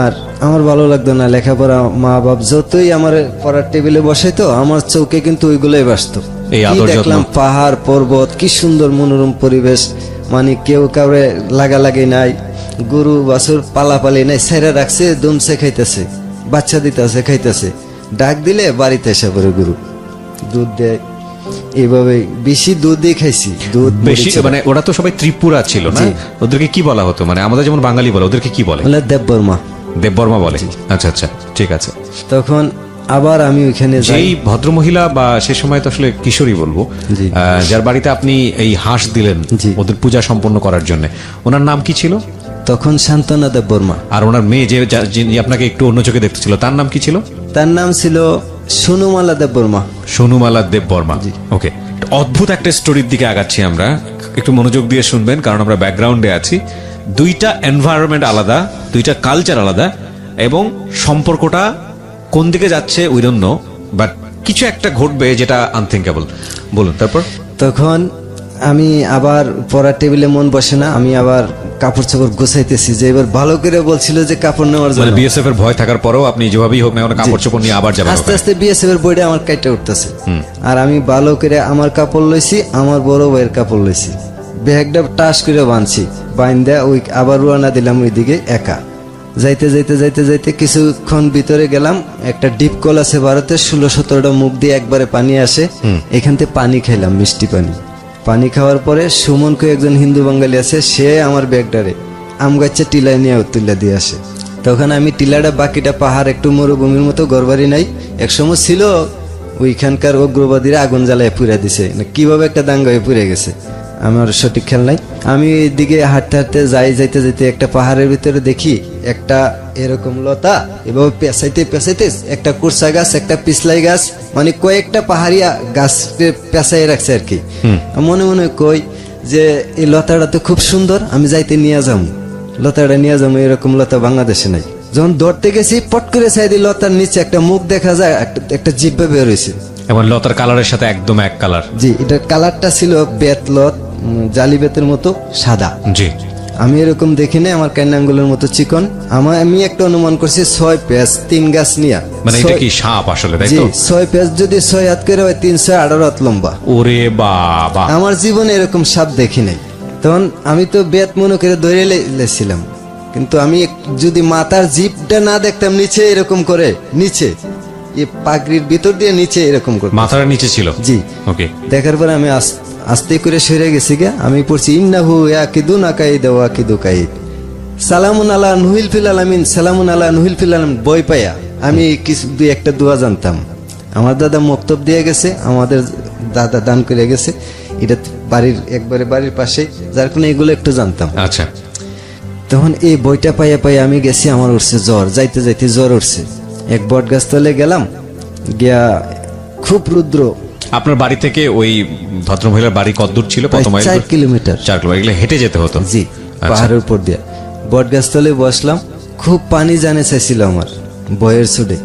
আর আমার ভালো লাগতো না লেখাপড়া, মা বাপ যতই আমার পড়ার টেবিলে বসাইতো, আমার চৌকে কিন্তু ওইগুলোই বাসতো। এই কি আদর যত্ন। দেখলাম পাহাড় পর্বত, কি সুন্দর মনোরম পরিবেশ, মানে কেউ কাউরে লাগালাগি নাই, গরু বাছুর পালাপালি নাই, ছেড়ে রাখছে, দুমছে খাইতেছে, বাচ্চা দিতেছে খাইতেছে, ডাক দিলে বাড়িতে এসে পড়ে গরু, দুধ দেয়। এইভাবে বেশি দুধই খাইছি, দুধ বেশি মরিচ। মানে ওরা তো সবাই ত্রিপুরা ছিল না, ওদেরকে কি বলা হতো? মানে আমাদের যেমন বাঙালি বলে, ওদেরকে কি বলে? বলে দেববর্মা। দেববর্মা বলে। আচ্ছা আচ্ছা, ঠিক আছে। তখন আবার আমি ওইখানে যাই। যেই ভদ্রমহিলা বা সে সময় তো আসলে কিশোরী বলবো, জি। যার বাড়িতে আপনি এই হাঁস দিলেন জি। ওদের পূজা সম্পন্ন করার জন্য, ওনার নাম কি ছিল? তখন শান্তনা দেববর্মা। আর ওনার মেয়ে যিনি আপনাকে একটু অন্য চোখে দেখতেছিল, তার নাম কি ছিল? তার নাম ছিল সোনুমালা দেববর্মা। সোনুমালা দেব বর্মা। ওকে, অদ্ভুত একটা স্টোরির দিকে আগাচ্ছি আমরা, একটু মনোযোগ দিয়ে শুনবেন, কারণ আমরা ব্যাকগ্রাউন্ডে আছি। দুইটা এনভায়রনমেন্ট আলাদা, দুইটা কালচার আলাদা, এবং সম্পর্কটা কোন দিকে যাচ্ছে উই ডোন্ট নো, বাট কিছু একটা ঘটবে যেটা আনথিঙ্কেবল। বলুন তারপর। তখন আমি আবার পড়ার টেবিলে মন বসে না, আমি আবার কাপড় চাপড় গোছাইতেছি, যে এবার ভালো করে বলছিল যে কাপড় নেওয়ার মানে জন্য। বিএসএফ এর ভয় থাকার পরেও আপনি যেভাবেই হোক না কেন কাপড় চোপড় নিয়ে আবার যাবেন আস্তে ওখানে। আস্তে বিএসএফ এর বইটা আমার কাইটা উঠতেছে, আর আমি ভালো করে আমার কাপড় লইছি, আমার বড় ভাইয়ের কাপড় লইছি, ব্যাগটা টাস করে বাঁধছি, বাইন্দা ওই আবার রওনা দিলাম ওইদিকে একা। যাইতে যাইতে যাইতে যাইতে কিছুক্ষণ ভিতরে গেলাম, একটা ডিপ কল আছে ভারতের, 16-17টা মুখ দিয়ে একবারে পানি আসে, এখান থেকে পানি খাইলাম, মিষ্টি পানি। পানি খাওয়ার পরে সুমন কই একজন হিন্দু বাঙালি আছে, সে আমার ব্যাগটারে আম গাছের টিলায় নিয়ে তুলে দিয়ে আসে। তখন আমি টিলাটা, বাকিটা পাহাড়, একটু মরুভূমির মতো, ঘরবাড়ি নাই। একসময় ছিল ওইখানকার উগ্রবাদীরা আগুন জ্বালায় পুড়ে দিছে, কিভাবে একটা দাঙ্গা হয়ে পুড়ে গেছে আমার সঠিক খেয়াল নাই। আমি এইদিকে হাঁটতে হাঁটতে যাইতে যাইতে একটা পাহাড়ের ভিতরে দেখি একটা এরকম লতা, এভাবে পেঁচাইতে পেঁচাইতে একটা কুরসা গাছ, একটা পিছলাই গাছ, মানে কয়েকটা পাহাড়িয়া গাছকে পেঁচাই রাখছে আর কি। মনে মনে কই যে এই লতাটা তো খুব সুন্দর, আমি যাইতে নিয়ে যাবো, লতাটা নিয়ে যাবো, এরকম লতা বাংলাদেশে নাই। যখন ধরতে গেছি, পট করে চাইদি লতার নিচে একটা মুখ দেখা যায়, একটা জিব্বা বের হয়েছে, এবং লতার কালারের সাথে একদম এক কালার। জি, এটার কালারটা ছিল বেতলত, জালি বেতের মতো সাদা। জি, আমি এরকম দেখি না, আমার কান্নাঙ্গুলের মতো চিকন। আমি একটা অনুমান করছি 6 পেজ 3 গাছ নিয়া, মানে এটা কি সাপ আসলে, তাই জি, তো? 6 পেজ যদি 6 হাত করে হয়, 318 হাত লম্বা। ওরে বাবা, আমার জীবনে এরকম সাপ দেখি নাই। তখন আমি তো বেত মনে করে ধরে লেছিলাম, কিন্তু আমি যদি মাথার জিপটা না দেখতাম নিচে এরকম করে, নিচে এই পাগড়ির ভিতর দিয়ে নিচে এরকম করে, মাথার নিচে ছিল। জি। ওকে, দেখার পরে আমি আস্তে করে সরে গেছি গে, আমি পড়ছি ইন্নাহু ইয়াকিদুনা কাইদা ওয়া কিদু কাইদ, সালামুন আলা নুহিল ফিল আলামিন, সালামুন আলা নুহিল ফিল আলামিন। বই পাইয়া আমি কিছু দুই একটা দোয়া জানতাম, আমার দাদা মক্তব দিয়ে গেছে, আমাদের দাদা দান করে গেছে, এটা বাড়ির একবারে বাড়ির পাশে, যার কারণে এগুলো একটু জানতাম। আচ্ছা, তখন এই বইটা পাইয়া পাইয়া আমি গেছি, আমার উঠছে জ্বর, যাইতে যাইতে জ্বর উঠছে। এক বট গাছ তলে গেলাম, গিয়া খুব রুদ্র। আপনার বাড়ি থেকে ওই ভদ্রমহিলার বাড়ি কতদূর ছিল? কত মাইল? 4 কিলোমিটার। 4 কিলোমিটার। এগুলো হেঁটে যেতে হতো? জি, পাহাড়ের উপর দিয়ে। বট গাছ তলে বসলাম, খুব পানি জানে চাইছিল আমার বয়ের ছুটে,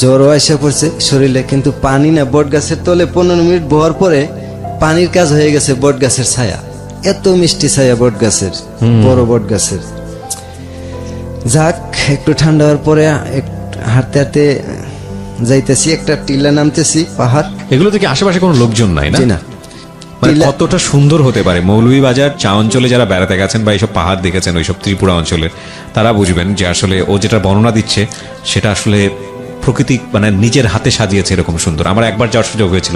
জ্বরও আসা পড়ছে শরীরে, কিন্তু পানি না। বট গাছের তলে 15 মিনিট বহার পরে পানির কাজ হয়ে গেছে বট গাছের ছায়া, এত মিষ্টি ছায়া বট গাছের, বড় বট গাছের। যাক, একটু ঠান্ডা হওয়ার পরে হাঁটতে হাঁটতে যাইতেছি, একটা টিলা নামতেছি, পাহাড়। এগুলো থেকে আশেপাশে কোনো লোকজন নাই না? জি না। মানে টিলা- কতটা সুন্দর হতে পারে মৌলভীবাজার চা অঞ্চলে যারা বেড়াতে গেছেন বা এইসব পাহাড় দেখেছেন ওইসব ত্রিপুরা অঞ্চলের, তারা বুঝবেন যে আসলে ও যেটা বর্ণনা দিচ্ছে সেটা আসলে প্রকৃতি মানে নিজের হাতে সাজিয়েছে এরকম সুন্দর। আমার একবার যাওয়ার সুযোগ হয়েছিল,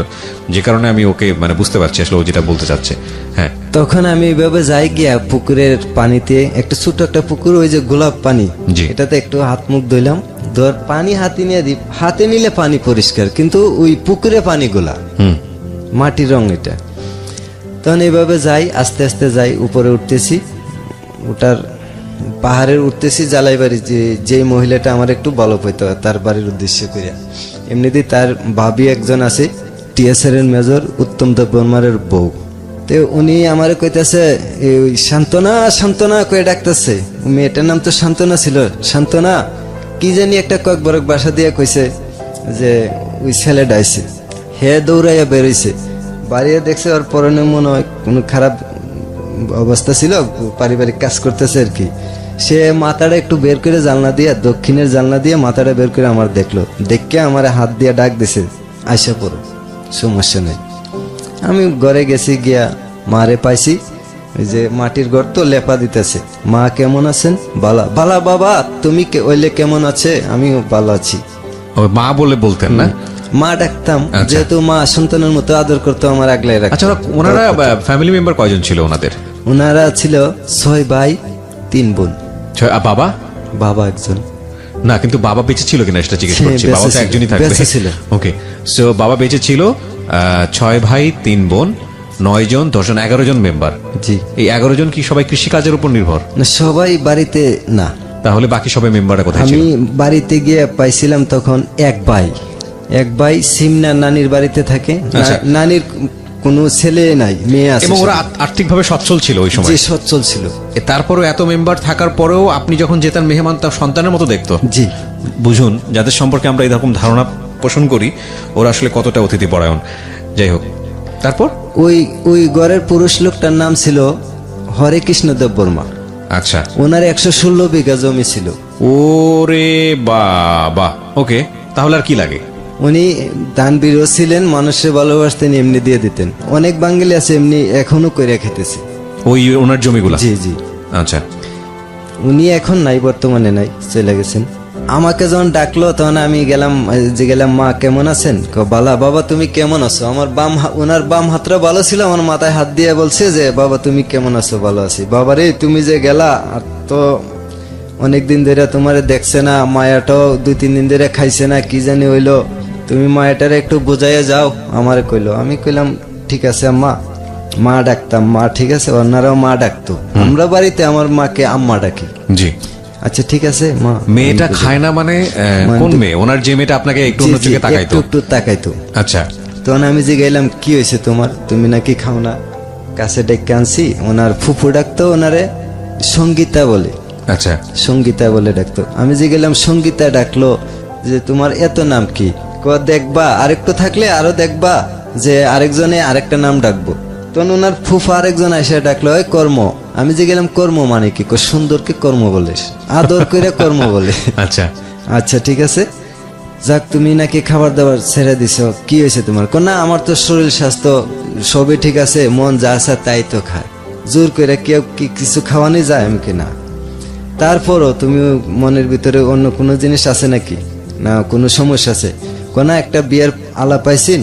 যে কারণে আমি ওকে মানে বুঝতে পারছি আসলে ও যেটা বলতে চাচ্ছে। হ্যাঁ, তখন আমি এইভাবে যাই গিয়া পুকুরের পানিতে, একটা ছোট একটা পুকুর, ওই যে গোলাপ পানি, জি। এটাতে একটু হাত মুখ ধুইলাম, ধর পানি হাতে নিয়ে দিই, হাতে নিলে পানি পরিষ্কার, কিন্তু ওই পুকুরে পানি গোলা, মাটির রং এটা। তখন এইভাবে যাই, আস্তে আস্তে যাই, উপরে উঠতেছি, ওটার পাহাড়ের উঠতেছি, জালাই বাড়ি, যে মহিলাটা আমার একটু ভালো পেত তার বাড়ির উদ্দেশ্য করে। এমনিতেই তার ভাবি একজন আছে, টিএসআর এর মেজর উত্তম দেববর্মারের বউ। তো উনি আমার কইতাছে, ওই শান্তনা শান্তনা কয়ে ডাকতেছে, মেয়েটার নাম তো শান্তনা ছিল, শান্তনা কি জানি একটা কয়েকবার বাসা দিয়ে কইছে যে ওই ছেলে ডাইছে। হে দৌড়াইয়া বেরোইছে, বাড়িয়ে দেখছে ওর পরনে মনে হয় কোনো খারাপ অবস্থা ছিল, পারিবারিক কাজ করতেছে আর কি। সে মাথাটা একটু বের করে জানলা দিয়ে, দক্ষিণের জানলা দিয়ে মাথাটা বের করে আমার দেখলো, দেখে আমার হাত দিয়ে ডাক দিছে, আইসা পড়ো, সমস্যা নেই। আমি ঘরে গেছি, গিয়া মারে পাইছি, ওই যে মাটির ঘর তো লেপা দিতেছে। মা কেমন আছেন? বালা। বালা বাবা, তুমি ওইলে কেমন আছে? আমিও ভালো আছি। ও মা বলে বলতেন না? মা ডাকতাম, আচ্ছা। যেহেতু মা সন্তানের মতো আদর করতো, আমার আগলাই রাখতো। আচ্ছা, ওনারা ফ্যামিলি মেম্বার কয়জন ছিল ওনাদের? ওনারা ছিল 6 ভাই 3 বোন। বাবা? বাবা একজন। না, কিন্তু বাবা বেঁচে ছিল কিনা সেটা জিজ্ঞেস হ্যাঁ, করছি। বেঁচে বাবা তো ছিল, একজনই থাকবে। বেঁচে ছিল। ওকে, সো বাবা বেঁচে ছিল, 6 ভাই 3 বোন, 9 জন, 10 জন, 11 জন মেম্বার। জি। এই 11 জন কি সবাই কৃষিকাজের উপর নির্ভর? না, সবাই বাড়িতে না। তাহলে বাকি সবাই মেম্বাররা কোথায় ছিল? আমি বাড়িতে গিয়ে পাইছিলাম তখন এক ভাই সিমনা নানির বাড়িতে থাকে। আচ্ছা। নানির কোনো ছেলে নাই, মেয়ে আছে। এবং ওরা আর্থিকভাবে সচ্ছল ছিল ওই সময়? যে সচ্ছল ছিল। তারপরেও এত মেম্বার থাকার পরেও আপনি যখন যেতেন, মেহমান তার সন্তানের মতো দেখতো? জি। বুঝুন, যাদের সম্পর্কে আমরা এরকম ধারণা পোষণ করি ওরা আসলে কতটা অতিথি পরায়ণ। যাই হোক, তারপর ওই ঘরের পুরুষ লোকটার নাম ছিল হরে কৃষ্ণ দেববর্মা। আচ্ছা, ওনার 116 বিঘা জমি ছিল। ওরে বাবা। ওকে, তাহলে আর কি লাগে? উনি দানবীরও ছিলেন, মানুষের ভালোবাসতেন, এমনি দিয়ে দিতেন। অনেক বাঙালি আছে এমনি এখনো করে খেতেছে ওই ওনার জমিগুলা? জি জি। আচ্ছা, উনি এখন নাই, বর্তমানে নাই, চলে গেছেন। আমাকে যখন ডাকলো তখন আমি গেলাম, মা কেমন আছেন? বালা। বাবা তুমি কেমন আছো? আমার ওনার বাম হাতটা ভালো ছিল, আমার মাথায় হাত দিয়ে বলছে যে বাবা তুমি কেমন আছো? ভালো আছি। বাবা রে, তুমি যে গেলা, আর তো অনেকদিন ধরে তোমারে দেখছে না, মায়াটাও 2-3 দিন ধরে খাইছে না, কি জানি হইলো, তুমি মায়াটারে একটু বুঝাইয়া যাও, আমারে কইলো। আমি কইলাম ঠিক আছে আম্মা। মা ডাকতাম, মা ঠিক আছে, ওনারাও মা ডাকতো। আমরা বাড়িতে আমার মাকে আম্মা ডাকি। জি। আচ্ছা ঠিক আছে মা। মেয়েটা খায় না মানে কোন মেয়ে? ওনার যে মেয়েটা আপনাকে একটু অন্য চোখে তাকাইতো? একটু তাকাইতো। আচ্ছা। তখন আমি যে গেলাম, কি হয়েছে তোমার? তুমি নাকি খাও না? কাছে ডেকে আনছি। ওনার ফুফু ডাকতো ওনারে সঙ্গীতা বলে। আচ্ছা, সঙ্গীতা বলে ডাকতো। আমি যে গেলাম, সঙ্গীতা ডাকলো যে তোমার এত নাম কি? দেখবা আরেকটু থাকলে আরো দেখবা যে আরেকজনে আরেকটা নাম ডাকবো। তখন ওনার ফুফা আরেকজন এসে ডাকলো, ওই কর্ম। আমি যে গেলাম, কর্ম মানে কি? সুন্দরকে কর্ম বলে, আদর করে কর্ম বলে। আচ্ছা আচ্ছা ঠিক আছে, যাক তুমি নাকি খাবার দাবার ছেড়ে দিছ, কি হয়েছে তোমার? না আমার তো শরীর স্বাস্থ্য সবই ঠিক আছে, মন যা আছে তাই তো খায়, জোর করে কেউ কি কিছু খাওয়ানি যায়? আমি কি না। তারপরও তুমি মনের ভিতরে অন্য কোনো জিনিস আছে নাকি? না কোনো সমস্যা আছে? না একটা বিয়ের আলাপ পাইছিন,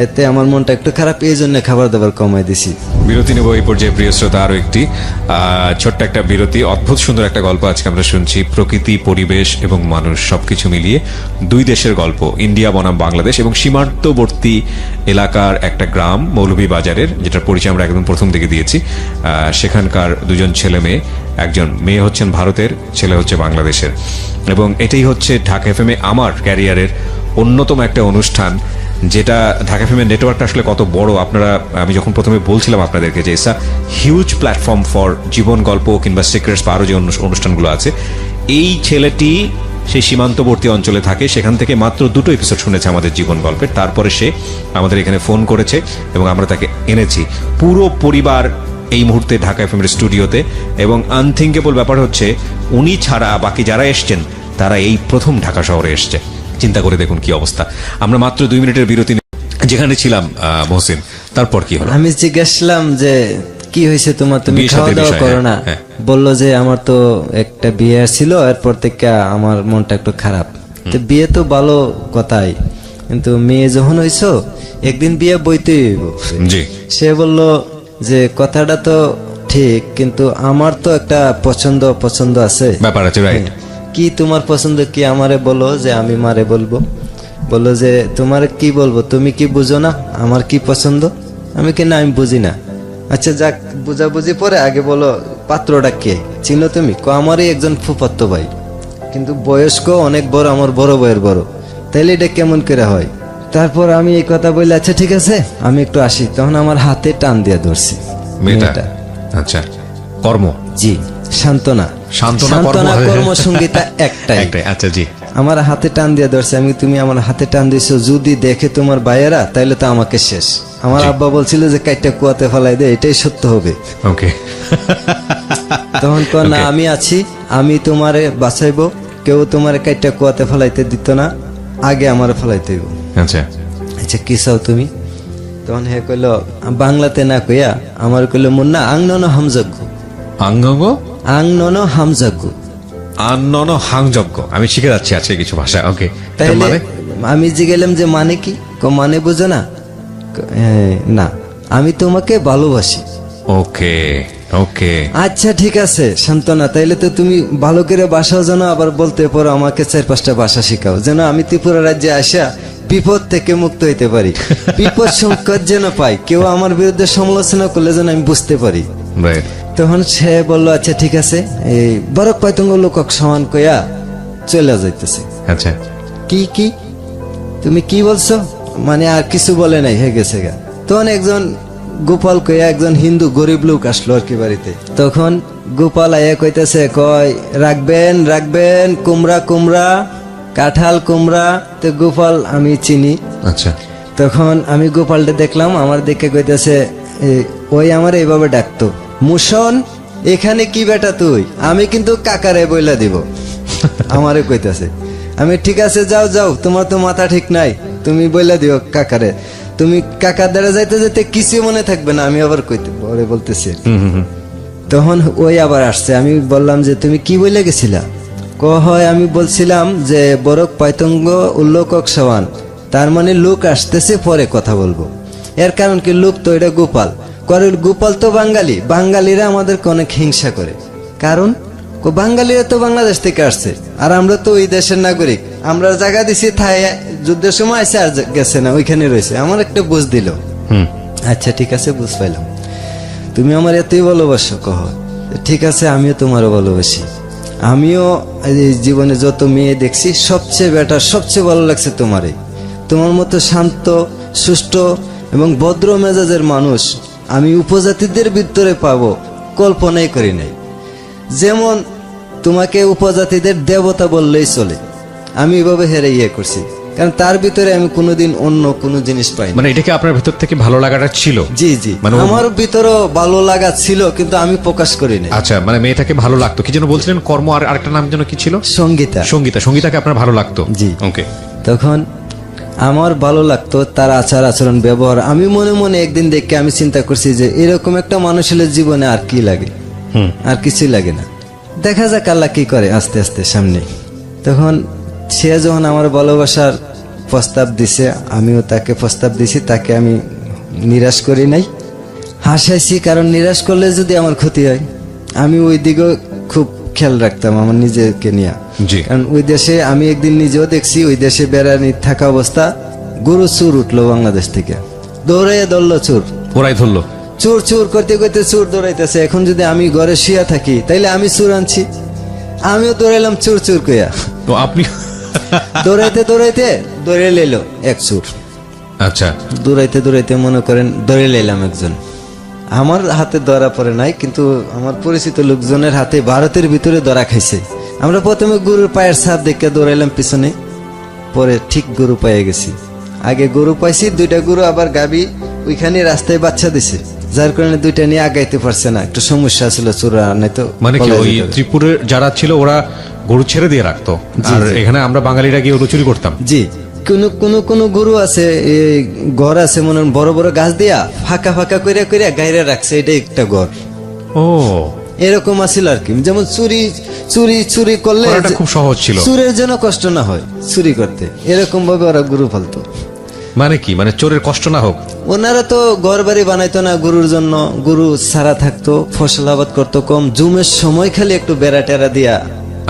এতে আমার মনটা একটু খারাপ, এই জন্য খাবার দাবার কমাই দিছি। বিরতি নেব এই পর্যায়ে প্রিয় শ্রোতা, আরো একটি ছোট্ট একটা বিরতি। অদ্ভুত সুন্দর একটা গল্প আজকে আমরা শুনছি, প্রকৃতি, পরিবেশ এবং মানুষ সবকিছু মিলিয়ে 2 দেশের গল্প, ইন্ডিয়া বনাম বাংলাদেশ এবং সীমান্তবর্তী এলাকার একটা গ্রাম মৌলভীবাজারের, যেটার পরিচয় আমরা একদম প্রথম দিকে দিয়েছি। সেখানকার 2 জন ছেলে মেয়ে, একজন মেয়ে হচ্ছেন ভারতের, ছেলে হচ্ছে বাংলাদেশের। এবং এটাই হচ্ছে ঢাকা এফএমে আমার ক্যারিয়ারের অন্যতম একটা অনুষ্ঠান, যেটা ঢাকা এফএমের নেটওয়ার্কটা আসলে কত বড় আপনারা, আমি যখন প্রথমে বলছিলাম আপনাদেরকে যে it's a huge platform for জীবন গল্প কিংবা সিক্রেটস বা আরও যে অনুষ্ঠানগুলো আছে। এই ছেলেটি সেই সীমান্তবর্তী অঞ্চলে থাকে, সেখান থেকে মাত্র 2টো এপিসোড শুনেছে আমাদের জীবন গল্পের। তারপরে সে আমাদের এখানে ফোন করেছে এবং আমরা তাকে এনেছি, পুরো পরিবার এই মুহূর্তে ঢাকা এফএমের স্টুডিওতে। এবং আনথিঙ্কেবল ব্যাপার হচ্ছে, উনি ছাড়া বাকি যারা এসছেন তারা এই প্রথম ঢাকা শহরে এসছে। চিন্তা করে দেখুন কি অবস্থা। আমরা মাত্র 2 মিনিটের বিরতি যেখানে ছিলাম মহসিন, তারপর কি হলো? আমি জিজ্ঞাসলাম যে কি হয়েছে তোমার, তুমি বিয়ের খাওয়া সাথে দাওয়া বিষয়, করো না? হ্যাঁ। বললো যে আমার তো একটা বিয়ে ছিল, এরপর থেকে আমার মনটা একটু খারাপ। তো বিয়ে তো ভালো কথাই, কিন্তু মেয়ে যখন হইছো একদিন বিয়ে বইতেই হইব। জি। সে বলল যে কথাটা তো ঠিক, কিন্তু আমার তো একটা পছন্দ আছে, ব্যাপার আছে, রাইট। কি তোমার পছন্দ কি আমারে বলো, যে আমি মারে বলবো। বললো যে তোমার কি বলবো, তুমি কি বুঝো না আমার কি পছন্দ? আমি কি না, আমি বুঝি না। আচ্ছা যাক, বুঝাবুঝি পরে, আগে বলো পাত্রটা কে, চিনো তুমি? আমারই একজন ফুফাতো ভাই, কিন্তু বয়স্ক অনেক বড়, আমার বড় বয়ের বড়। তাইলে এটা কেমন করে হয়? তারপর আমি এই কথা বলে আচ্ছা ঠিক আছে আমি একটু আসি, তখন আমার হাতে টান দিয়ে ধরছি মেয়েটা। আচ্ছা, কর্ম? জি, সান্ত্বনা। সান্ত্বনা কর্মসংগীতা একটাই। আচ্ছা, জি। আমার হাতে টান দিয়ে ধরছে, আমি তুমি আমার হাতে টান দিছো, যদি দেখে তোমার ভাইয়েরা তাইলে তো আমাকে শেষ। আমার আব্বা বলছিল যে কাইটা কুয়াতে ফেলাই দে, এটাই সত্য হবে। ওকে। তখন কো না, আমি আছি, আমি তোমারে বাঁচাইবো, কেউ তোমারে কাইটা কুয়াতে ফেলাইতে দিত না, আগে আমারে ফেলাইতে হইব। আচ্ছা। আচ্ছা কি চাও তুমি? তখন হে কইল বাংলাতে না কইয়া আমার কইল মুন্না আংনন হামযজ্ঞ। আঙ্গঙ্গ আংনন হামযজ্ঞ, আনন হাংযজ্ঞ। আমি শিখে যাচ্ছি আছে কিছু ভাষা। ওকে, তাইলে মানে? আমি জিজ্ঞেলাম যে মানে কি? মানে বুঝো না? না, আমি তোমাকে ভালোবাসি। ওকে ওকে। আচ্ছা ঠিক আছে সান্ত্বনা, তাইলে তো তুমি ভালো করে বাসাও জানো, আবার বলতে পারো আমাকে 4-5টা ভাষা শিখাও, যেন আমি ত্রিপুরা রাজ্যে আসা বিপদ থেকে মুক্ত হইতে পারি, বিপদ সংকট যেন পাই, কেউ আমার বিরুদ্ধে সমালোচনা করলে যেন আমি বুঝতে পারি। রাইট। তখন সে বললো আচ্ছা ঠিক আছে, এই বরক পাইতঙ্গ লোকক সমান কইয়া চলে যাইতেছে। আচ্ছা। কি তুমি কি বলছো? মানে আর কিছু বলে নাই, হয়ে গেছে গা। তখন একজন গোপাল কইয়া একজন হিন্দু গরিব লোক আসলো আর কি বাড়িতে। তখন গোপাল আয়া কইতেছে, কয় রাখবেন কুমড়া কাঁঠাল কুমড়া। তো গোপাল আমি চিনি। আচ্ছা। তখন আমি গোপালটা দেখলাম, আমার দেখে কইতেছে, ওই আমার এইভাবে ডাকতো, মুশন এখানে কি বেটা তুই? আমি কিন্তু কাকারে বইলা দিব। আমারে কইতেছে, আমি ঠিক আছে যাও, তোমার তো মাথা ঠিক নাই, তুমি বইলা দিও কাকারে। তুমি কাকার দ্বারা যাইতে যেতে কিছু মনে থাকবে না, আমি আবার বলতেছি। তখন ওই আবার আসছে, আমি বললাম যে তুমি কি বইলে গেছিলা? হয় আমি বলছিলাম যে বরক পাইতঙ্গ উল্লোকক সমান, তার মানে লোক আসতেছে পরে কথা বলবো। এর কারণ কি, লোক তো এটা গোপাল তো বাঙালিরা আমাদেরকে অনেক হিংসা করে। কারণ বাঙালিরা তো বাংলাদেশ থেকে আসছে, আর আমরা তো ওই দেশের নাগরিক। আমরা জায়গা দিছি, থাই যুদ্ধের সময় আসে আর গেছে না, ওইখানে রয়েছে। আমার একটা বুঝ দিল। আচ্ছা ঠিক আছে, বুঝ পাইলাম, তুমি আমার এতই ভালোবাসো। ঠিক আছে, আমিও তোমারও ভালোবাসি। আমিও জীবনে যত মেয়ে দেখছি সবচেয়ে ভালো লাগছে তোমারই। তোমার মতো শান্ত, সুষ্ঠ এবং ভদ্র মেজাজের মানুষ আমি উপজাতিদের ভিতরে পাবো কল্পনাই করি নাই। যেমন তোমাকে উপজাতিদের দেবতা বললেই চলে, আমি এভাবে হেরে করছি, কারণ তার ভিতরে আমি কোনোদিন অন্য কোনো জিনিস পাই। মানে এটা কি আপনার ভিতর থেকে ভালো লাগাটা ছিল? জি, মানে আমার ভিতরে ভালো লাগা ছিল, কিন্তু আমি প্রকাশ করি না। আচ্ছা, মানে মেয়েটাকে ভালো লাগতো, কি যেন বলছিলেন, কর্ম আর আরেকটা নাম যেন কি ছিল? সঙ্গীতাকে আপনার ভালো লাগতো? জি। ওকে। তখন আমার ভালো লাগতো তার আচার আচরণ ব্যবহার। আমি মনে মনে একদিন দেখে আমি চিন্তা করছি যে এরকম একটা মানুষের জীবনে আর কি লাগে, আর কিছুই লাগে না। দেখা যাক আল্লাহ কি করে আস্তে আস্তে সামনে। তখন সে যখন আমার ভালোবাসার প্রস্তাব দিছে, আমিও তাকে প্রস্তাব দিছি, তাকে আমি নিরাশ করি নাই, হাসাইছি। কারণ নিরাশ করলে যদি আমার ক্ষতি হয়, আমি ওই দিকেও খুব খেয়াল রাখতাম আমার নিজেকে নিয়ে। কারণ ওই দেশে আমি একদিন নিজেও দেখছি, ওই দেশে বেড়ানি থাকা অবস্থা গরু চুর উঠলো বাংলাদেশ থেকে, দৌড়াইয়া ধরলো চুর, ওরাই ধরলো চুর করতে চুর দৌড়াইতেছে। এখন যদি আমি ঘরে শুয়ে থাকি, তাইলে আমি চুর আনছি, আমিও দৌড়াইলাম চুর কইয়া। তো আপনি দৌড়াইতে দৌড়ে লেলো এক চুর। আচ্ছা। দৌড়াইতে মনে করেন দৌড়ে লেলাম একজন। আমার হাতে ধরা পড়ে নাই, কিন্তু আমার পরিচিত লোকজনের হাতে ভারতের ভিতরে ধরা খাইছে। আমরা প্রথমে গরুর পায়ের ছাপ দেখে দৌড়াইলাম পিছনে, পরে ঠিক গরু পাইয়ে গেছি। আগে গরু পাইছি, 2টা গরু আবার গাবি ওইখানে রাস্তায় বাচ্চা দিছে, যার কারণে 2টা নিয়ে আগাইতে পারছে না, একটু সমস্যা ছিল চোরা। নাই তো মানে কি ওই ত্রিপুরের যারা ছিল ওরা গরু ছেড়ে দিয়ে রাখতো, আর এখানে আমরা বাঙালিরা গিয়ে ওগুলো চুরি করতাম। জি, কোন কোন কোন গরু আছে, এই ঘর আছে মনে হয় বড় বড় গাছ দিয়া ফাঁকা ফাঁকা কইরা কইরা গাইরে রাখছে, এটা একটা ঘর। ও, এরকম আছিল আর কি। যেমন চুরি চুরি চুরি করলে করাটা খুব সহজ ছিল, চুরের জন্য কষ্ট না হয় চুরি করতে, এরকম ভাবে ওরা গরু পালতো। মানে কি, মানে চোরের কষ্ট না হোক। ওনারা তো ঘর বাড়ি বানাইতো না গরুর জন্য, গরু সারা থাকতো, ফসল আবাদ করতো কম, জুমের সময় খালি একটু বেড়া টেরা দিয়া।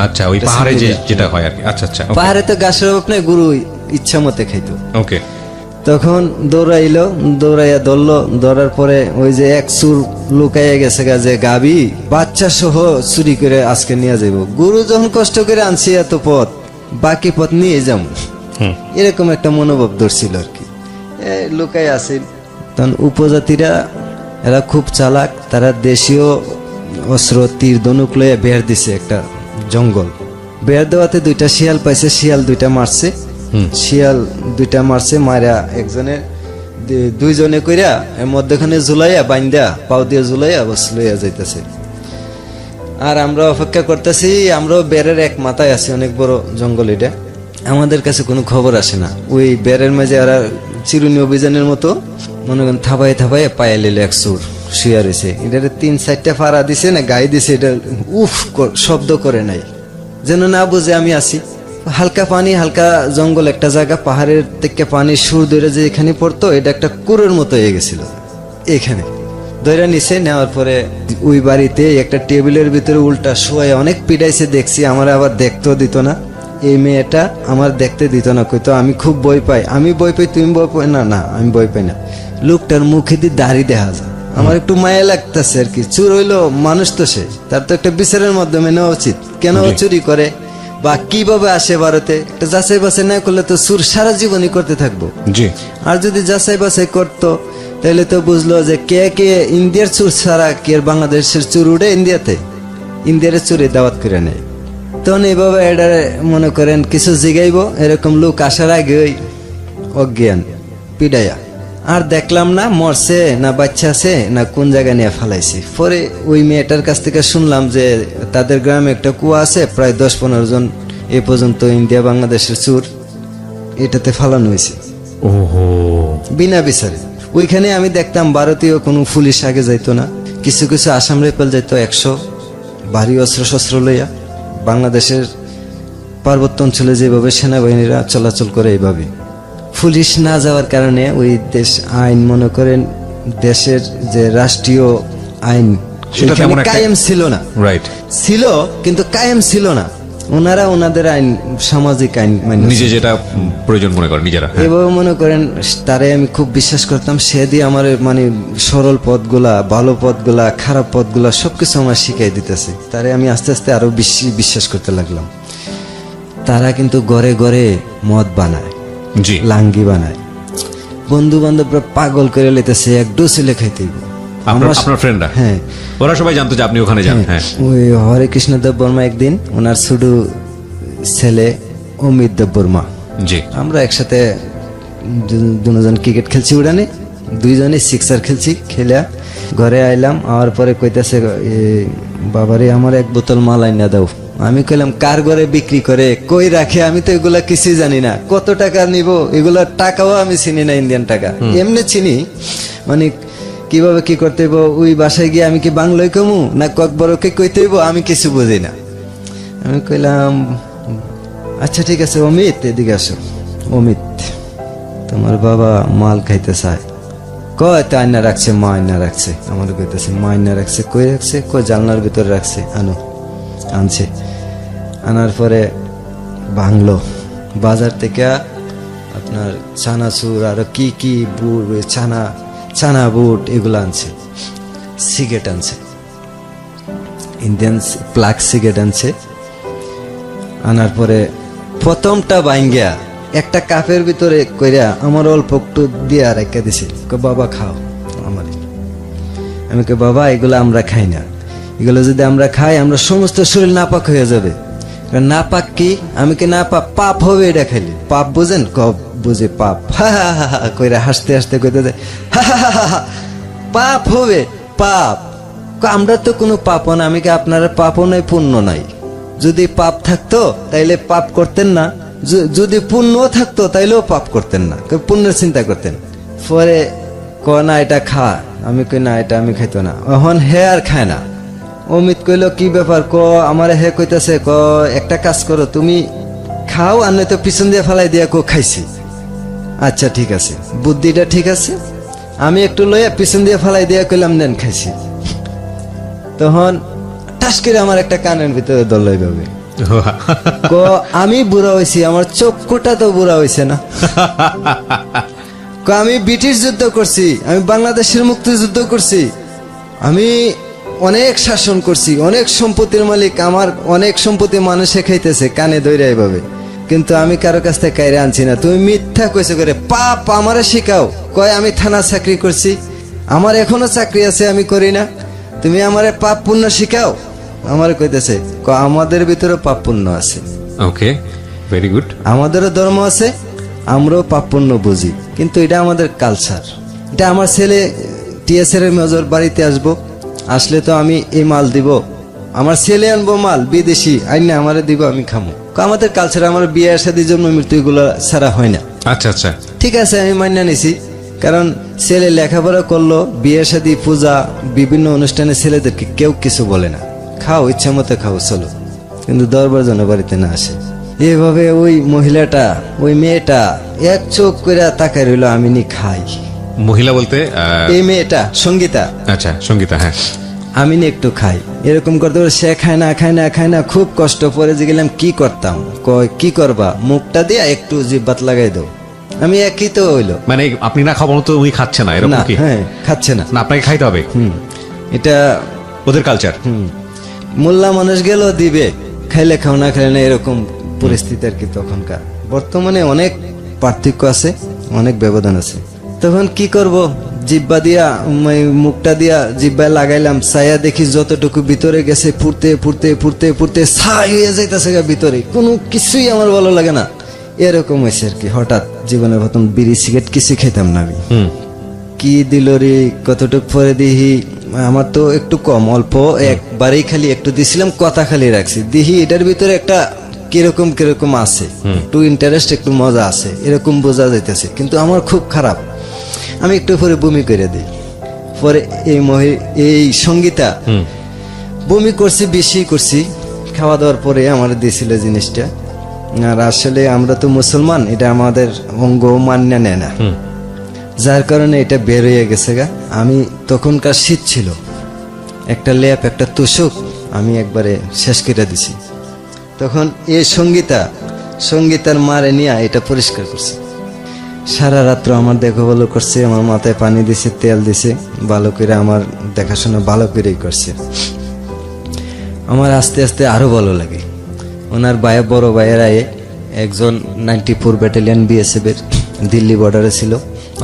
আচ্ছা, ওই পাহাড়ে যেটা হয় আর কি। আচ্ছা আচ্ছা, পাহাড়ে তো গাছের অভাব নাই, গরু ইচ্ছা মতে খাইতো। ওকে। তখন দৌড়াইলো, দৌড়াইয়া ধরলো, ধরার পরে ওই যে এক চুর লুকাইয়া গেছে গাছে গাবি বাচ্চা সহ চুরি করে আজকে নিয়ে যাইব। গরু যখন কষ্ট করে আনছি এত পথ, বাকি পথ নিয়ে যাবো, এরকম একটা মনোভাব ধরছিল আর কি। লুকাই আছে। তখন উপজাতিরা এরা খুব চালাক, তারা দেশীয় অস্ত্র তীর ধনুক লইয়া বের দিছে একটা জঙ্গল। বের দেওয়াতে দুইটা শিয়াল পাইছে, শিয়াল দুইটা মারছে, শিয়াল দুইটা মারছে, মারা একজনের দুইজনে কইরা এর মধ্যখানে ঝুলাইয়া বাইন্দা পাও দিয়ে ঝুলাইয়া বস লইয়া যাইতেছে। আর আমরা অপেক্ষা করতেছি, আমরাও বেরের এক মাথায় আছি, অনেক বড় জঙ্গল এটা, আমাদের কাছে কোনো খবর আসে না। ওই বেরের মাঝে আর চিরুনি অভিযানের মতো মনে করেন থাবাই থাবাই পায়ে লিলে এক সুর শুয়ে রয়েছে। এটার 3-4টা ফাড়া দিছে না গায়ে দিছে, এটা উফ শব্দ করে নাই, যেন না বুঝে আমি আছি। হালকা পানি, হালকা জঙ্গল একটা জায়গা, পাহাড়ের থেকে পানি সুর ধরে যে এখানে পড়তো, এটা একটা কুয়োর মতো হয়ে গেছিল এখানে। ধরে নিচে নেওয়ার পরে ওই বাড়িতে একটা টেবিলের ভিতরে উল্টা শুয়ে অনেক পিটাইছে দেখছি, আমার আবার দেখতেও দিত না। এই মেয়েটা আমার দেখতে দিত না, কইতো আমি খুব ভয় পাই, আমি ভয় পাই, তুমি ভয় পাই না? না, আমি ভয় পাই না। লোকটার মুখে দিয়ে দাড়ি দেখা যায়, আমার একটু মায়া লাগতেছে আর কি। চুর হইলো মানুষ তো, সে তার তো একটা বিচারের মাধ্যমে নেওয়া উচিত, কেন ও চুরি করে বা কিভাবে আসে ভারতে। একটা যাচাই বাছাই না করলে তো চুর সারা জীবনই করতে থাকবো। জি। আর যদি যাচাই বাছাই করতো তাহলে তো বুঝলো যে কে কে ইন্ডিয়ার চুর ছাড়া কে বাংলাদেশের চুর উঠে ইন্ডিয়াতে, ইন্ডিয়ার চুরে দাওয়াত করে নেয়। তখন এইভাবে এটা মনে করেন কিছু জিগাইব, এরকম লোক আসার আগে ওই অজ্ঞান পিডাইয়া আর দেখলাম না মরছে না বাচ্চা আছে না কোন জায়গায় নিয়ে ফেলাইছে। পরে ওই মেয়েটার কাছ থেকে শুনলাম যে তাদের গ্রামে একটা কুয়া আছে, প্রায় 10-15 জন এ পর্যন্ত ইন্ডিয়া বাংলাদেশের চুর এটাতে ফালানো হয়েছে। ওহো, বিনা বিচারে। ওইখানে আমি দেখতাম ভারতীয় কোনো পুলিশ আগে যাইতো না, কিছু কিছু আসাম রেপেল যাইতো 100 ভারী অস্ত্র শস্ত্র লইয়া। বাংলাদেশের পার্বত্য অঞ্চলে যেভাবে সেনাবাহিনীরা চলাচল করে এইভাবে, পুলিশ না যাওয়ার কারণে ওই দেশ আইন মনে করেন দেশের যে রাষ্ট্রীয় আইন কায়েম ছিল না। রাইট, ছিল কিন্তু কায়েম ছিল না। ওনারা ওনাদের আইন, সামাজিক আইন মানে নিজে যেটা প্রয়োজন মনে করেন নিজেরা। এভাবে মনে করেন তারে আমি খুব বিশ্বাস করতাম। সে দিয়ে আমার মানে সরল পথগুলা, ভালো পথগুলা, খারাপ পথগুলা সবকিছু আমার শিখাই দিতেছে। তারে আমি আস্তে আস্তে আরো বেশি বিশ্বাস করতে লাগলাম। তারা কিন্তু ঘরে ঘরে মদ বানায়, জি, লাঙ্গি বানায়, বন্ধু বান্ধবরা পাগল করে লেতেছে, এক ডোসিলে খাইতে। আপনার ফ্রেন্ডরা? হ্যাঁ, ওরা সবাই জানতো যে আপনি ওখানে যান। হ্যাঁ, ওই হরে কৃষ্ণ দেব বর্মা একদিন, ওনার ছোট ছেলে অমিত দেব বর্মা, জি, আমরা একসাথে দুজন ক্রিকেট খেলছি, উড়ানে দুইজনে সিক্সার খেলছি। খেলে ঘরে আইলাম, আওয়ার পরে কইতাছে বাবারে আমার এক বোতল মাল আইনা দাও। আমি কইলাম কার ঘরে বিক্রি করে, কই রাখে, আমি তো এগুলা কিছুই জানি না, কত টাকা নিব এগুলা টাকাও আমি চিনি না, ইন্ডিয়ান টাকা এমনি চিনি, মানে কিভাবে কি করতে হইব। ওই বাসায় গিয়ে আমি কি বাংলায় কমু না কয়েকবারকে কইতে হইব, আমি কিছু বুঝি না। আমি কইলাম আচ্ছা ঠিক আছে অমিত, এদিকে আসো। অমিত, তোমার বাবা মাল খাইতে চায়। কয় তো আয়না রাখছে, মা আয়না রাখছে। আমার কইতেছে মা আয়না রাখছে, কই রাখছে? কই জানলার ভিতরে রাখছে। আনো, আনছে। আনার পরে ভাঙলো, বাজার থেকে আপনার চানাচুর আর কি কি বুট, ছানা বুট এগুলো আনছে। সিগারেট আনছে, ইন্ডিয়ান প্লাগ সিগারেট আনছে। আনার পরে প্রথমটা ভাঙ্গিয়া একটা কাপের ভিতরে কইরা আমার অল্প একটু দিয়া রেখে দিছে। বাবা খাও আমার। আমি কই বাবা এগুলো আমরা খাই না, এগুলো যদি আমরা খাই আমরা সমস্ত শরীর নাপাক হয়ে যাবে। নাপাক কি? আমি কি নাপাক? পাপ হবে এটা খাইলে। পাপ বুঝেন? কব বুঝে পাপ। কইরা হাসতে হাসতে কইতে পাপ হবে, পাপ। আমরা তো কোনো পাপ না। আমি কি আপনারা পাপও নাই পুণ্য নাই? যদি পাপ থাকতো তাইলে পাপ করতেন না, যদি পুণ্য থাকতো তাইলেও পাপ করতেন না, পুণ্যের চিন্তা করতেন। পরে না এটা খা, আমি কই না এটা আমি খাইতো না। এখন হে আর খায় না। অমিত কইল কি ব্যাপার, আমারে হে কইতাছে একটা কাজ করো, তুমি খাও আর নয়তো পিছন দিয়ে ফেলাই দিয়া খাইছি। আচ্ছা ঠিক আছে, বুদ্ধিটা ঠিক আছে। আমি একটু লইয়া পিছন দিয়ে ফেলাই দিয়া কইলাম নেন খাইছি। তখন ঠাস করে আমার একটা কানের ভিতরে দলাই পাবে, আমি বুড়া হয়েছি, আমার চক্ষুটা তো বুড়া হয়েছে না। আমি ব্রিটিশ যুদ্ধ করছি, আমি বাংলাদেশের মুক্তিযুদ্ধ করছি, আমি অনেক শাসন করছি, অনেক সম্পত্তির মালিক, আমার অনেক সম্পত্তি মানুষে খাইতেছে কানে ধরে এইভাবে, কিন্তু আমি কারো কাছ থেকে কাইরে আনছি না। তুমি মিথ্যা কইছো করে, পাপ আমারে শিখাও। কয় আমি থানা চাকরি করছি, আমার এখনো চাকরি আছে, আমি করি না, তুমি আমারে পাপ পুণ্য শিখাও। আমারে কইতেছে আমাদের ভিতরে পাপ পুণ্য আছে। ওকে, ভেরি গুড। আমাদেরও ধর্ম আছে, আমরাও পাপ পুণ্য বুঝি, কিন্তু এটা আমাদের কালচার। এটা আমার ছেলে টিএসআর এর মেজর বাড়িতে আসবো, আসলে তো আমি এই মাল দিব, আমার ছেলে আনবো মাল বিদেশি আইনে আমারে দিব, আমি খামো। আমাদের কালচার, আমার বিয়ে শাদী জন্ম মৃত্যু এগুলো ছাড়া হয় না। আচ্ছা আচ্ছা, ঠিক আছে, আমি মান্য নিছি, কারণ ছেলে লেখাপড়া করলো, বিয়ে শাদী পূজা বিভিন্ন অনুষ্ঠানে ছেলেদেরকে কেউ কিছু বলে না, খাও ইচ্ছা মতো খাও চলো, কিন্তু দরবার যেন বাড়িতে না আসে। এভাবে ওই মহিলাটা, ওই মেয়েটা এক চোখ করে তাকায় রইল, আমি নি খাই। মহিলা বলতে এই মেয়েটা সঙ্গীতা। আচ্ছা, সঙ্গীতা, হ্যাঁ। আমি নি একটু খাই, এরকম করতে পারে, সে খায় না খায় না খায় না, খুব কষ্ট পরে যে গেলাম কি করতাম, কয় কি করবা, মুখটা দিয়ে একটু জিব্বাত লাগাই দাও। আমি একই তো হইলো, মানে আপনি না খাওয়ানো তো উনি খাচ্ছে না, এরকম কি? হ্যাঁ, খাচ্ছে না, আপনাকে খাইতে হবে। এটা ওদের কালচার। মোল্লা মানুষ গেল দিবে, খাইলে খাও না খাইলে না, এরকম পরিস্থিতি আর কি তখনকার। বর্তমানে অনেক পার্থক্য আছে, অনেক ব্যবধান আছে। তখন কি করব, জিব্বা দিয়া মুখটা দিয়া জিব্বায় লাগাইলাম, ছায়া দেখি যতটুকু ভিতরে গেছে ফুটতে ফুটতে ফুটতে ফুটতে ছাই হয়ে যাইতেছে ভিতরে, কোনো কিছুই আমার ভালো লাগে না। এরকম হয়েছে আর কি। হঠাৎ জীবনের প্রথম বিড়ি সিগারেট কিছু খেতাম না আমি, কি দিল রে, কতটুক পরে দিহি, আমার তো একটু কম, অল্প একবারেই খালি একটু দিছিলাম, কথা খালি রাখছি, দিহি এটার ভিতরে একটা কিরকম কিরকম আছে, একটু ইন্টারেস্ট, একটু মজা আছে, এরকম বোঝা যাইতেছে, কিন্তু আমার খুব খারাপ। আমি একটু পরে বমি করে দিই। পরে এই সঙ্গীতা বমি করছি, বেশি করছি, খাওয়া দাওয়ার পরে আমার দিয়েছিল জিনিসটা। আর আসলে আমরা তো মুসলমান, এটা আমাদের অঙ্গ মান্য নেয় না, যার কারণে এটা বের হয়ে গেছে গা। আমি তখনকার শীত ছিল, একটা লেপ একটা তোষক আমি একবারে শেষ করে দিছি। তখন এই সঙ্গীতার মারে নিয়ে এটা পরিষ্কার করছে। সারা রাত্র আমার দেখো ভালো করছে, আমার মাথায় পানি দিছে, তেল দিছে, ভালো করে আমার দেখাশোনা ভালো করেই করছে। আমার আস্তে আস্তে আরো ভালো লাগে। ওনার বড় ভাইয়েরা একজন 94 ব্যাটালিয়ন বিএসএফ এর দিল্লি বর্ডারে ছিল।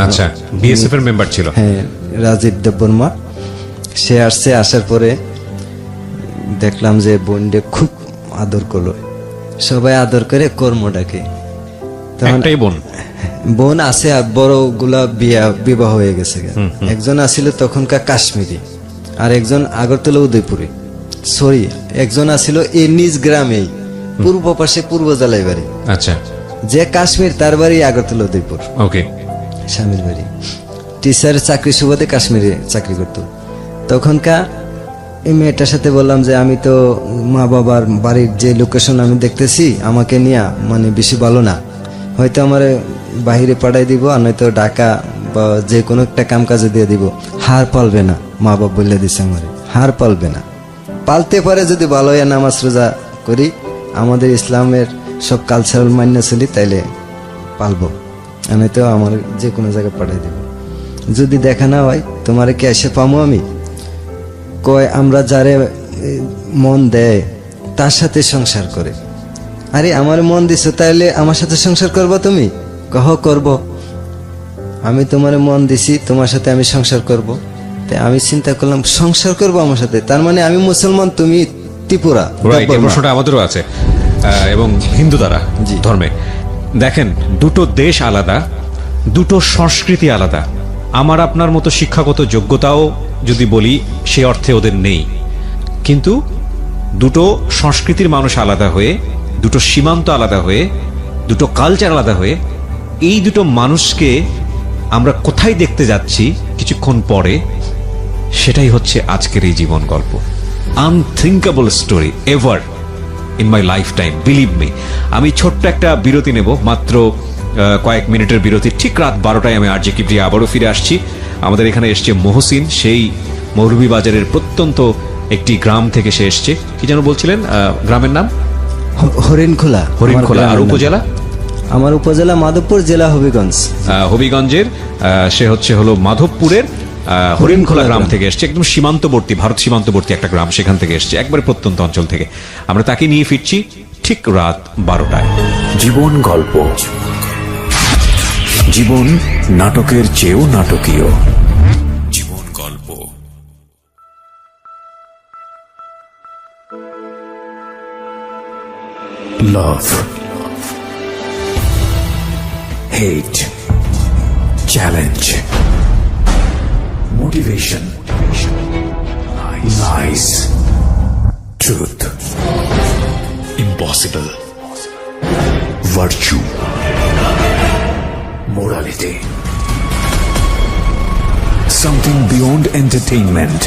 আচ্ছা, বিএসএফ এর মেম্বার ছিল। হ্যাঁ, রাজীব দেববর্মা। সে আসছে, আসার পরে দেখলাম যে বোনকে খুব আদর করলো, সবাই আদর করে কর্মটাকে। একটাই বোন আছে, আর বড় গুলা বিবাহ হয়ে গেছে। একজন আসিল তখনকার কাশ্মীরি, আর একজন আগরতলা উদয়পুরে, সরি একজন আসিল এই নিজ গ্রামেই, পূর্ব পাশে পূর্ব জেলায় বাড়ি। আচ্ছা, যে কাশ্মীর তার বাড়ি আগরতলা উদয়পুর। ওকে, স্বামীর বাড়ি টিচার চাকরি সুবাদে কাশ্মীরে চাকরি করতো। তখনকার এই মেয়েটার সাথে বললাম যে আমি তো মা বাবার বাড়ির যে লোকেশন আমি দেখতেছি, আমাকে নিয়ে মানে বেশি ভালো না, হয়তো আমার বাহিরে পাঠাই দিব, আর নয়তো ঢাকা বা যে কোনো একটা কাম কাজে দিয়ে দিব, হার পালবে না। মা বাবা বলে দিছে আমারে, হার পালবে না, পালতে পারে যদি ভালো হয়, নামাজ রোজা করি, আমাদের ইসলামের সব কালচারাল মান্য চলি, তাইলে পালবো, নয়তো আমার যে কোনো জায়গায় পাঠাই দিব। যদি দেখা না হয় তোমারে কে এসে পামো আমি? কয় আমরা যারে মন দেয় তার সাথে সংসার করে। আরে আমার মন দিছো, তাইলে আমার সাথে সংসার করবো তুমি? কহ করব, আমি তোমার মন দিছি, তোমার সাথে আমি সংসার করব। তাই আমি চিন্তা করলাম সংসার করব আমার সাথে, তার মানে আমি মুসলমান, তুমি ত্রিপুরা। প্রশ্নটা আমাদেরও আছে, এবং হিন্দু দ্বারা ধর্মে। দেখেন, দুটো দেশ আলাদা, দুটো সংস্কৃতি আলাদা। আমার আপনার মতো শিক্ষাগত যোগ্যতাও যদি বলি সে অর্থে ওদের নেই, কিন্তু দুটো সংস্কৃতির মানুষ আলাদা হয়ে, দুটো সীমান্ত আলাদা হয়ে, দুটো কালচার আলাদা হয়ে এই দুটো মানুষকে আমরা কোথায় দেখতে যাচ্ছি কিছুক্ষণ পরে, সেটাই হচ্ছে আজকের এই জীবন গল্প। Unthinkable story ever in my life time, believe me. আমি ছোট্ট একটা বিরতি নেব, মাত্র কয়েক মিনিটের বিরতি। ঠিক রাত 12টায় আমি আরজে কিবরিয়া আবারও ফিরে আসছি। আমাদের এখানে এসছে মহসিন, সেই মৌলভীবাজারের প্রত্যন্ত একটি গ্রাম থেকে সে এসছে। কি যেন বলছিলেন গ্রামের নাম? হরিণখোলা। হরিণখোলা। আর উপজেলা? আমার উপজেলা মাধবপুর, জেলা হবিগঞ্জ। হবিগঞ্জের সে হলো মাধবপুরের হরিণখোলা গ্রাম থেকে এসছে, একদম সীমান্তবর্তী, ভারত সীমান্তবর্তী একটা গ্রাম, সেখান থেকে এসছে, একবারে প্রত্যন্ত অঞ্চল থেকে। আমরা তাকে নিয়ে ফিরছি ঠিক রাত 12টায়। জীবন গল্প, জীবন নাটকের চেয়েও নাটকীয়। জীবন গল্প। লাভ, হেট, challenge, motivation, lies, truth, impossible, virtue, morality, something beyond entertainment.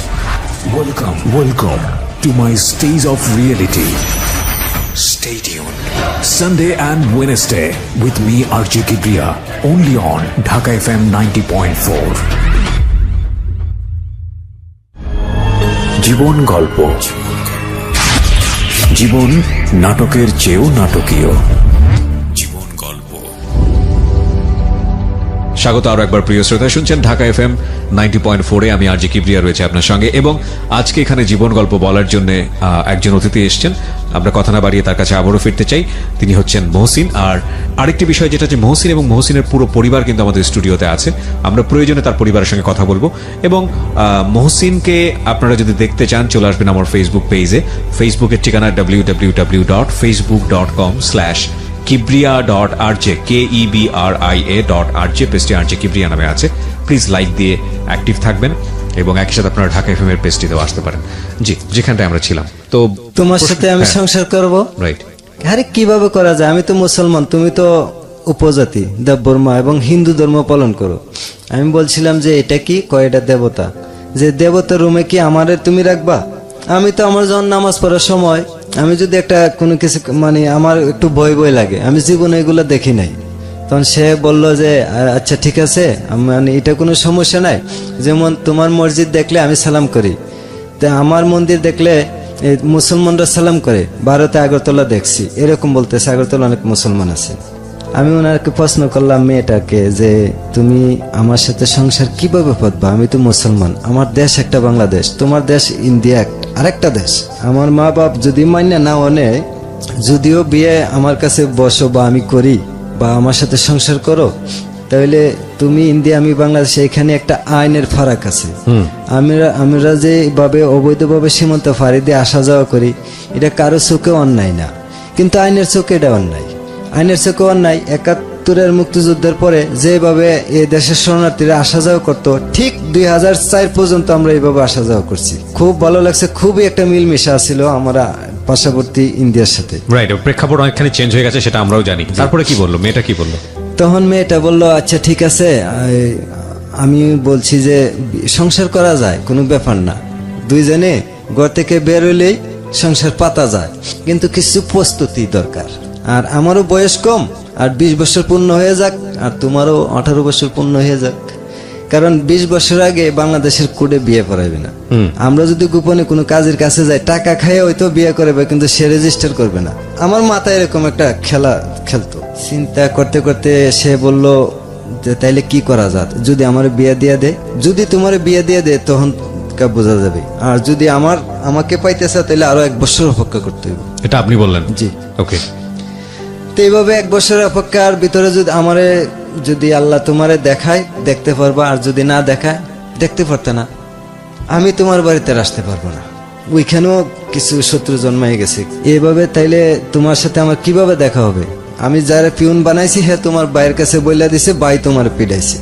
Welcome to my stage of reality. Stay tuned. Sunday and Wednesday with me RJ Kibriya, only on Dhaka FM 90.4. জীবন গল্প, জীবন নাটকের চেয়েও নাটকীয়। জীবন গল্প। স্বাগত আরো একবার প্রিয় শ্রোতা, শুনছেন ঢাকা FM 90.4-এ। আমি আরজে কিবরিয়া রয়েছে আপনার সঙ্গে, এবং আজকে এখানে জীবন গল্প বলার জন্য একজন অতিথি এসছেন। আমরা কথা না বাড়িয়ে তার কাছে আবারও ফিরতে চাই। তিনি হচ্ছেন মহসিন। আর আরেকটি বিষয় যেটা হচ্ছে, মহসিন এবং মহসিনের পুরো পরিবার কিন্তু আমাদের স্টুডিওতে আছে। আমরা প্রয়োজনে তার পরিবারের সঙ্গে কথা বলবো। এবং মহসিনকে আপনারা যদি দেখতে চান, চলে আসবেন আমার ফেসবুক পেজে। ফেসবুকের ঠিকানা www.facebook.com/kibriya.rj, KEBRIA.RJ, পেজটি আরজে কিবরিয়া নামে আছে। প্লিজ লাইক দিয়ে অ্যাক্টিভ থাকবেন, এবং একই সাথে আপনারা ঢাকা FM এর পেজটিতেও আসতে পারেন। জি, যেখানটায় আমরা ছিলাম। তো তোমার সাথে আমি সংসার করব, রাইট? আরে কিভাবে করা যায়? আমি তো মুসলমান, তুমি তো উপজাতি, দেববর্মা এবং হিন্দু ধর্ম পালন করো। আমি বলছিলাম যে এটা কি, কয়টা দেবতা, যে দেবতার রুমে কি আমারে তুমি রাখবা? আমি তো আমার যখন নামাজ পড়ার সময় আমি যদি একটা কোনো কিছু, মানে আমার একটু ভয় ভয় লাগে, আমি জীবনে এগুলো দেখি নাই। তখন সে বলল যে আচ্ছা ঠিক আছে, মানে এটা কোনো সমস্যা নাই। যেমন তোমার মসজিদ দেখলে আমি সালাম করি, তা আমার মন্দির দেখলে মুসলমানরা সালাম করে। ভারতে আগরতলা দেখছি এরকম বলতেছে, আগরতলা অনেক মুসলমান আছে। আমি ওনাকে প্রশ্ন করলাম মেয়েটাকে যে তুমি আমার সাথে সংসার কিভাবে পাতবা? আমি তো মুসলমান, আমার দেশ একটা বাংলাদেশ, তোমার দেশ ইন্ডিয়া আরেকটা দেশ। আমার মা বাপ যদি মান্য না নেয়, যদিও বিয়ে আমার কাছে বসো বা আমি করি বা আমার সাথে সংসার করো, তাহলে তুমি ইন্ডিয়া আমি বাংলাদেশে, এখানে একটা আইনের ফারাক আছে। আমরা যেভাবে অবৈধভাবে সীমান্ত ফাঁড়ি দিয়ে আসা যাওয়া করি, এটা কারো চোখে অন্যায় না, কিন্তু আইনের চোখে এটা অন্যায়। আইনের চোখে অন্যায়। ৭১-এর মুক্তিযুদ্ধের পরে যেভাবে এই দেশের শরণার্থীরা আসা যাওয়া করতো, ঠিক ২০০৪ পর্যন্ত আমরা এইভাবে আসা যাওয়া করছি। খুব ভালো লাগছে, খুবই একটা মিলমিশা ছিল আমরা পার্শ্ববর্তী ইন্ডিয়ার সাথে। রাইট, প্রেক্ষাপট অনেকখানি চেঞ্জ হয়ে গেছে, সেটা আমরাও জানি। তারপরে কি বললো মেয়েটা, কি বললো? তখন মেয়েটা বলল আচ্ছা ঠিক আছে, আমি বলছি যে সংসার করা যায়, কোনো ব্যাপার না, দুইজনে ঘর থেকে বের হইলেই সংসার পাতা যায়, কিন্তু কিছু প্রস্তুতি দরকার। আর আমারও বয়স কম, আর ২০ বছর পূর্ণ হয়ে যাক, আর তোমারও 18 বছর পূর্ণ হয়ে যাক। কারণ ২০ বছর আগে বাংলাদেশের কোডে বিয়ে করাবে না। আমরা যদি গোপনে কোনো কাজের কাছে যাই, টাকা খাইয়ে হয়তো বিয়ে করবে, কিন্তু সে রেজিস্টার করবে না। আমার মাথায় এরকম একটা খেলা খেলতো। চিন্তা করতে করতে সে বলল যে তাইলে কি করা যায়, যদি আমার বিয়ে দিয়ে দে, যদি তোমার বিয়ে দিয়ে দে তখন বোঝা যাবে, আর যদি আমাকে পাইতেছে তাহলে আরো 1 বছর অপেক্ষা করতে হবে। এটা আপনি বললেন? জি। ওকে। তো এইভাবে 1 বছরের অপেক্ষার ভিতরে যদি আল্লাহ তোমারে দেখায় দেখতে পারবা, আর যদি না দেখায় দেখতে পারতে না, আমি তোমার বাড়িতে আসতে পারবো না, ওইখানেও কিছু শত্রু জন্মাই গেছে। এইভাবে তাইলে তোমার সাথে আমার কিভাবে দেখা হবে? আমি যারা পিউন বানাইছি হ্যাঁ তোমার ভাইয়ের কাছে বইলা দিছে, ভাই তোমার পিড়াইছে,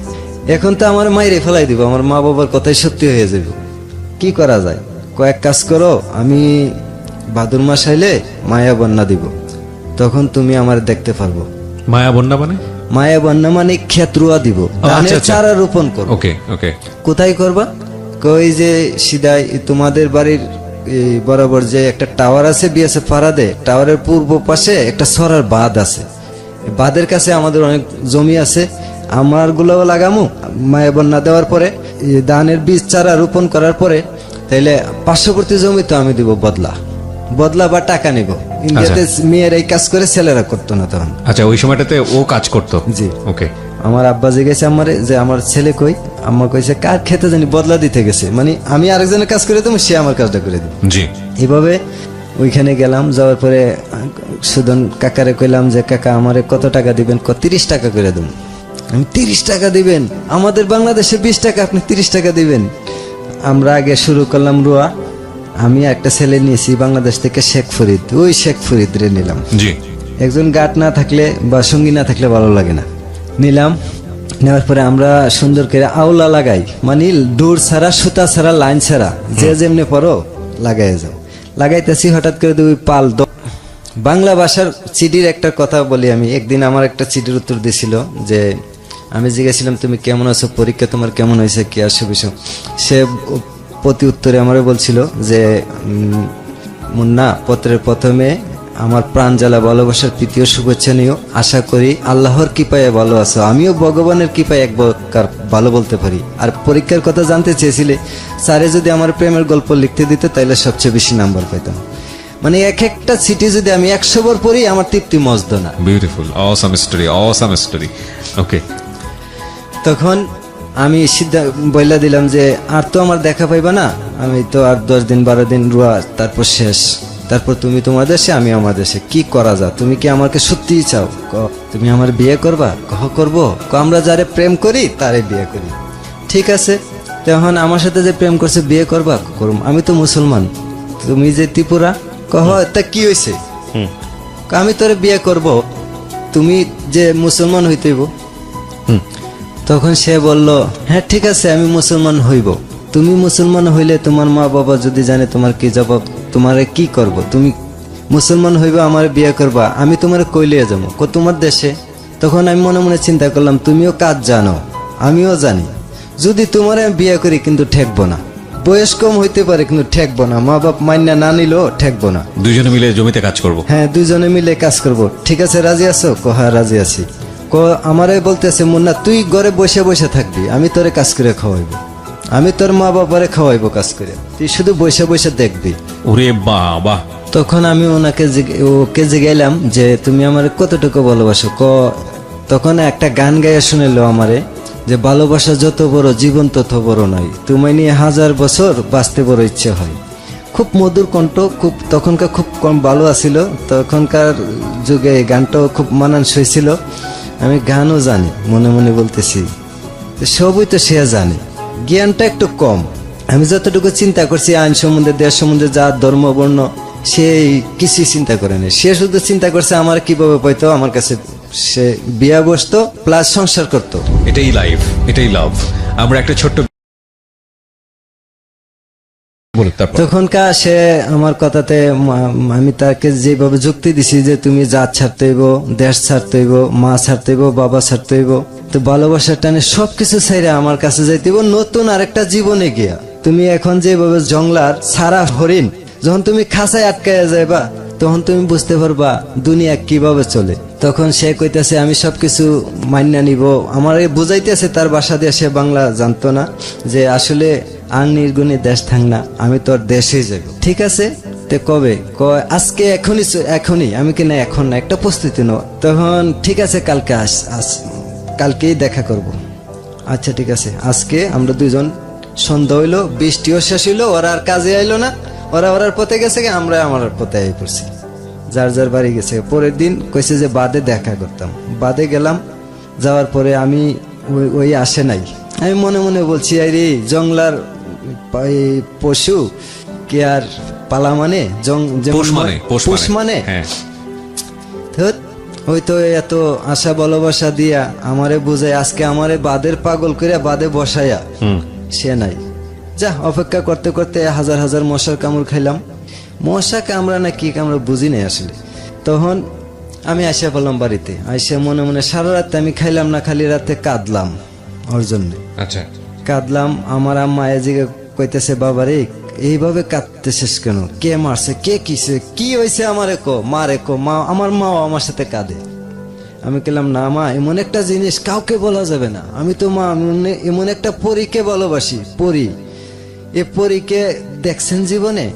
এখন তো আমার মাইরে ফেলাই দিব, আমার মা বাবার কথাই সত্যি হয়ে যাবে। কি করা যায়? কয়েক কাজ করো, আমি ভাদুর মাস আইলে মায়া বন্যা দিব, তখন তুমি আমার দেখতে পারবো। মায়া বন্যা মানে? মায়া বন্যা মানে ক্ষেত রুয়া দিব, ধানের আচ্ছা। চারা রোপণ করবো। ওকে ওকে। কোথায় করবা? কই যে সিধাই তোমাদের বাড়ির এই বরাবর যে একটা টাওয়ার আছে বিএসএফ ফারাদে, টাওয়ারের পূর্ব পাশে একটা সরার বাঁধ আছে, বাঁধের কাছে আমাদের অনেক জমি আছে, আমার গুলোও লাগামু। মায়া বন্যা দেওয়ার পরে এই ধানের বীজ চারা রোপণ করার পরে তাইলে পার্শ্ববর্তী জমি তো আমি দিব বদলা বা টাকা নিব। ইন্ডিয়াতে মেয়ের এই কাজ করে ছেলেরা করতো না তখন। আচ্ছা, ওই সময়টাতে ও কাজ করতো? জি। ওকে। আমার আব্বা জিজ্ঞেস আমারে যে আমার ছেলে কই, আম্মা কইছে কার খেতে জানি বদলা দিতে গেছে, মানে আমি আরেকজনের কাজ করে দেবো, সে আমার কাজটা করে দিবে। জি। এইভাবে ওইখানে গেলাম, যাওয়ার পরে সুদন কাকারে কইলাম যে কাকা আমারে কত টাকা দিবেন? 30 টাকা করে দেবো। আমি 30 টাকা দিবেন? আমাদের বাংলাদেশে 20 টাকা, আপনি 30 টাকা দিবেন? আমরা আগে শুরু করলাম রুয়া। আমি একটা ছেলে নিয়েছি বাংলাদেশ থেকে, শেখ ফরিদ, ওই শেখ ফরিদ রে নিলাম। জি। একজন গার্ড না থাকলে বা সঙ্গী না থাকলে ভালো লাগে না। নিলাম, নেওয়ার পরে আমরা সুন্দর করে আওলা লাগাই, মানে দূর ছাড়া, সুতা ছাড়া, লাইন ছাড়া, যে যেমনি পড়ো লাগাই যাও। লাগাইতেছি, হঠাৎ করে দুই পাল বাংলা ভাষার চিঠির একটা কথা বলি আমি। একদিন আমার একটা চিঠির উত্তর দিছিল যে আমি জিজ্ঞাসিলাম তুমি কেমন আছো, পরীক্ষা তোমার কেমন হয়েছে, কি আসো বিষয়। সে প্রতি উত্তরে আমারে বলছিল যে মুন্না, পত্রের প্রথমে আমার প্রাণ জ্বালা ভালোবাসার প্রীতি ও শুভেচ্ছা নিও। আশা করি আল্লাহর কৃপায় ভালো আছো, আমিও ভগবানের কৃপায় একবার ভালো বলতে পারি। আর পরীক্ষার কথা জানতে চেয়েছিলে, স্যারে যদি আমার প্রেমের গল্প লিখতে দিত তাইলে সবচেয়ে বেশি নাম্বার পেতাম। মানে এক একটা চিঠি যদি আমি 100 বার পড়ি আমার তৃপ্তি মজদ না। Beautiful, awesome story, awesome story. Okay. তখন আমি বইলা দিলাম যে আর তো আমার দেখা পাইবা না, আমি তো আর 10 দিন 12 দিন রুয়া, তারপর শেষ। তারপর তুমি তোমার দেশে, আমি আমার দেশে, কি করা যায়? তুমি কি আমাকে সত্যিই চাও? তুমি আমার বিয়ে করবা? করবো। আমরা যারে প্রেম করি তারে বিয়ে করি। ঠিক আছে, তখন আমার সাথে যে প্রেম করছে বিয়ে করবা? করুম। আমি তো মুসলমান, তুমি যে ত্রিপুরা, তা কি হয়েছে? আমি তোরে বিয়ে করব, তুমি যে মুসলমান হইতেইব। তখন সে বলল হ্যাঁ ঠিক আছে, আমি মুসলমান হইব। তুমি মুসলমান হইলে তোমার মা বাবা যদি জানে তোমার কি জবাব, তোমারে কি করব? তুমি মুসলমান হইবা, আমার বিয়ে করবা, আমি তোমার কইলে যাবো তোমার দেশে। তখন আমি মনে মনে চিন্তা করলাম তুমিও কাজ জানো, আমিও জানি, যদি তোমার আমি বিয়ে করি কিন্তু ঠেকবো না। বয়স কম হইতে পারে কিন্তু ঠেকবো না, মা বাপ মান্যা না নিলেও ঠেকবো না। দুইজনে মিলে জমিতে কাজ করব। হ্যাঁ, দুইজনে মিলে কাজ করব। ঠিক আছে, রাজি আছো? হ্যাঁ রাজি আছি। আমারে বলতেছে মুন্না তুই ঘরে বসে বসে থাকবি, আমি তোরে কাজ করে খাওয়াইবো, আমি তোর মা বাবারে খাওয়াইবো কাজ করে, তুই শুধু বসে বসে দেখবি। ওরে বাবা! তখন আমি ওকে জিগাইলাম যে তুমি আমার কতটুকু ভালোবাসো? তখন একটা গান গাইয়া শুনেলো আমারে যে ভালোবাসা যত বড় জীবন তত বড় নয়, তোমায় নিয়ে 1000 বছর বাঁচতে বড় ইচ্ছে হয়। খুব মধুর কণ্ঠ, খুব তখনকার খুব কম ভালো আছিল, তখনকার যুগে গানটাও খুব মানানসই ছিল। আমি গানও জানি, মনে মনে বলতেছি সবই তো সে জানে, জ্ঞানটা একটু কম। আমি যতটুকু চিন্তা করছি আইন সম্বন্ধে, দেশ সম্বন্ধে, জাত ধর্ম বর্ণ, সে কিছুই চিন্তা করে না। সে শুধু চিন্তা করছে আমার কিভাবে পাইতো, আমার কাছে সে বিয়া বসতো প্লাস সংসার করতো। এটাই লাইফ, এটাই লাভ। আমরা একটা ছোট্ট তখনকার সে আমার কথাতে আমি তাকে যেভাবে যুক্তি দিছি যে তুমি জাত ছাড়তে হইব, দেশ ছাড়তে হইব, মা ছাড়তে হইব, বাবা ছাড়তে হইব, তো ভালোবাসার টানে সবকিছু ছাইরা আমার কাছে যাইতে হইব নতুন আরেকটা জীবনে গিয়া। তুমি এখন যেভাবে জংলার সারা হরিণ, যখন তুমি খাঁচায় আটকাইয়া যাইবা তখন তুমি বুঝতে পারবা দুনিয়া কিভাবে চলে। তখন সে কইতেছে আমি সবকিছু মান্যা নিব, আমার বুঝাইতেছে তার বাসা দিয়ে, সে বাংলা জানতো না, যে আসলে আর নির্গুণে দেশ থাক না, আমি তোর দেশেই যাব। ঠিক আছে, তে কবে? আজকে, এখনই। আমি কি না এখন না, একটা প্রস্তুতি নাও। তখন ঠিক আছে কালকে কালকেই দেখা করব। আচ্ছা ঠিক আছে, আজকে আমরা দুজন, সন্ধ্যা হইলো, বৃষ্টিও শেষ হইলো, ওরা আর কাজে আইলো না, ওরা ওরার পথে গেছে, আমরা আমার পথে আই পড়ছি, যার যার বাড়ি গেছে। পরের দিন কইছে যে বাদে দেখা করতাম, বাদে গেলাম। যাওয়ার পরে আমি ওই আসে নাই, আমি মনে মনে বলছি আরে জংলার পশু কে আর পালা মানে, পোষ মানে ওই তো এত আশা ভালোবাসা দিয়া আমারে বুঝায়, আজকে আমারে বাদের পাগল করে বাদে বসাইয়া সে নাই। যা অপেক্ষা করতে করতে 1000 মশার কামড় খাইলাম। মশা কামড়া না কি কামড়া বুঝি নাই আসলে। তখন আমি আইসা পড়লাম বাড়িতে, আইসা মনে মনে সারা রাত আমি খাইলাম না, খালি রাতে কাঁদলাম ওর জন্য। আচ্ছা, কাঁদলাম, আমার আম্মা এদিকে কইতেছে বাবারে এইভাবে কাঁদতেছিস কেন, কে মারছে, কে কিসে, কি হয়েছে, আমারে কো, মারে কো, মা, আমার মাও আমার সাথে কাঁদে। আমি বললাম না মা, এমন একটা জিনিস কাউকে বলা যাবে না, আমি তো মা এমন একটা পরীকে ভালোবাসি, পরী, এ পরীকে দেখছেন জীবনে?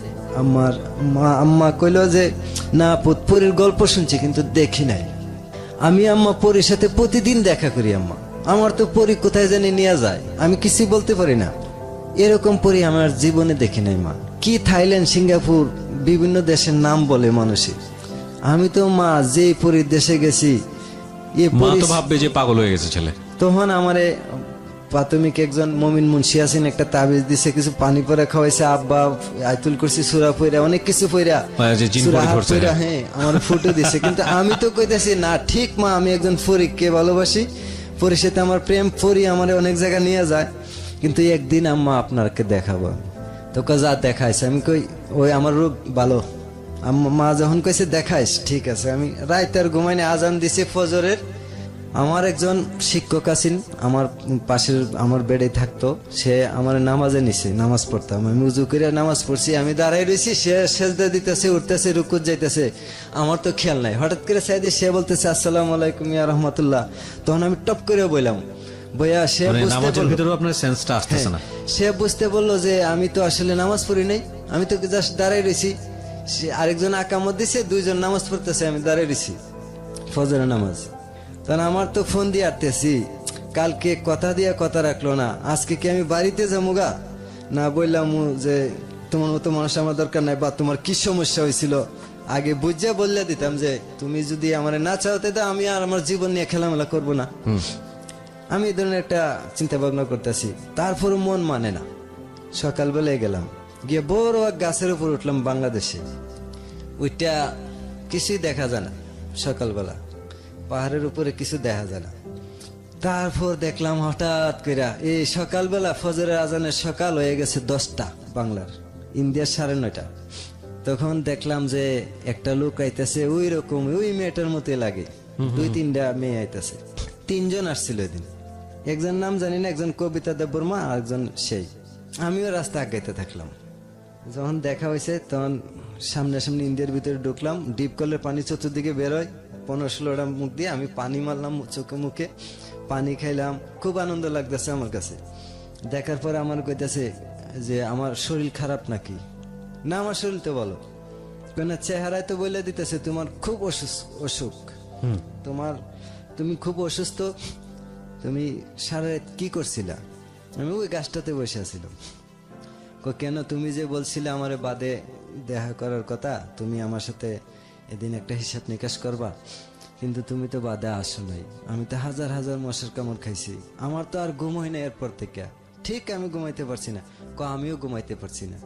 আম্মা কইল যে না পুত, পরীর গল্প শুনছি কিন্তু দেখি নাই। আমি আম্মা পরীর সাথে প্রতিদিন দেখা করি আম্মা, আমার তো পরী কোথায় জানি নিয়ে যায়, আমি কিছুই বলতে পারি না। এরকম পরী আমার জীবনে দেখি নাই মা। কি থাইল্যান্ড, সিঙ্গাপুর, বিভিন্ন দেশের নাম বলে মানুষে, আমি তো মা যে পরীর দেশে গেছি, মা তো ভাববে যে পাগল হয়ে গেছে ছেলে। তখন আমারে প্রাথমিক একজন মমিন মুন্সি আছেন, একটা তাবিজ দিছে, কিছু পানি পরে খাওয়াইছে, আব্বা আইতুল করছি, সুরা পইরা, অনেক কিছু পইরা, হ্যাঁ আমার ফুটো দিছে। কিন্তু আমি তো কইতেছি না ঠিক মা, আমি একজন ফরিককে ভালোবাসি, পরীর সাথে আমার প্রেম, পরী আমার অনেক জায়গা নিয়ে যায়, কিন্তু একদিন আম্মা আপনাকে দেখাবো। তো যা দেখাইছে, আমি কই ওই আমার রূপ ভালো। মা যখন কইছে দেখাইস, ঠিক আছে। আমি রাইতে আর ঘুমাইনি, আজান দিছে ফজরের। আমার একজন শিক্ষক আছেন আমার পাশের, আমার বেডে থাকতো, সে আমার নামাজে নিছে, নামাজ পড়তাম, আমি উজু করে নামাজ পড়ছি, আমি দাঁড়াই রয়েছি, সে সেজদা দিতেছে, উঠতেছে, রুকুত যাইতেছে, আমার তো খেয়াল নাই। হঠাৎ করে সাইদে সে বলতেছে আসসালামু আলাইকুম ইয়া রাহমাতুল্লাহ। তখন আমি টপ করে বললাম, বইয়া সে সে বুঝতে বললো যে আমি তো আসলে নামাজ পড়ি নাই, আমি তো জাস্ট দাঁড়াই রয়েছি। সে আরেকজন আকামত দিছে, দুইজন নামাজ পড়তেছে, আমি দাঁড়াই রয়েছি ফজরের নামাজ। তখন আমার তো ফোন দিয়ে আটতেছি, কালকে কথা দিয়ে কথা রাখলো না, আজকে কি আমি বাড়িতে যাবো গা? না বললাম যে তোমার মতো মানুষ আমার দরকার নাই, বা তোমার কি সমস্যা হয়েছিল আগে বুঝে বললে দিতাম, যে তুমি যদি আমার না চাওতে দাও, আমি আর আমার জীবন নিয়ে খেলামেলা করবো না। আমি এই ধরনের একটা চিন্তা ভাবনা করতেছি, তারপর মন মানে না। সকালবেলায় গেলাম, গিয়ে বড় এক গাছের উপর উঠলাম বাংলাদেশে, ওইটা কিছুই দেখা যায় না, সকালবেলা পাহাড়ের উপরে কিছু দেখা যায় না। তারপর দেখলাম হঠাৎ করে এই সকালবেলা ফজরের আজানের সকাল হয়ে গেছে 10টা বাংলার, ইন্ডিয়ার 9:30। তখন দেখলাম যে একটা লোক আইতেছে, ওই রকম ওই মেয়েটার মতোই লাগে, 2-3টা মেয়ে আইতেছে, 3জন আসছিল এদিন, একজন নাম জানি না, একজন কবিতা দেববর্মা, আর একজন সেই। আমিও রাস্তা আগাইতে থাকলাম, যখন দেখা হয়েছে তখন সামনাসামনি ইন্ডিয়ার ভিতরে ঢুকলাম, ডিপ কলের পানি চতুর্দিকে বেরোয়, 15-16টা মুখ দিয়ে আমি পানি মারলাম চোখে মুখে, পানি খাইলাম, খুব আনন্দ লাগতেছে আমার কাছে। দেখার পরে আমার কইতেছে যে আমার শরীর খারাপ নাকি? না আমার শরীর তো বলো, কেন চেহারায় তো বলে দিতেছে তোমার খুব অসুখ, তুমি খুব অসুস্থ, তুমি সারা রাত কি করছিলা? আমি ওই গাছটাতে বসে আছিলাম। কেন তুমি যে বলছিলে আমার বাদে দেখা করার কথা, তুমি আমার সাথে এদিন একটা হিসাব নিকাশ করবা, কিন্তু তুমি তো বাদে আসো নাই, আমি তো হাজার হাজার মশার কামড় খাইছি, আমার তো আর ঘুম হয় না এরপর থেকে, ঠিক আমি ঘুমাইতে পারছি না। আমিও ঘুমাইতে পারছি না।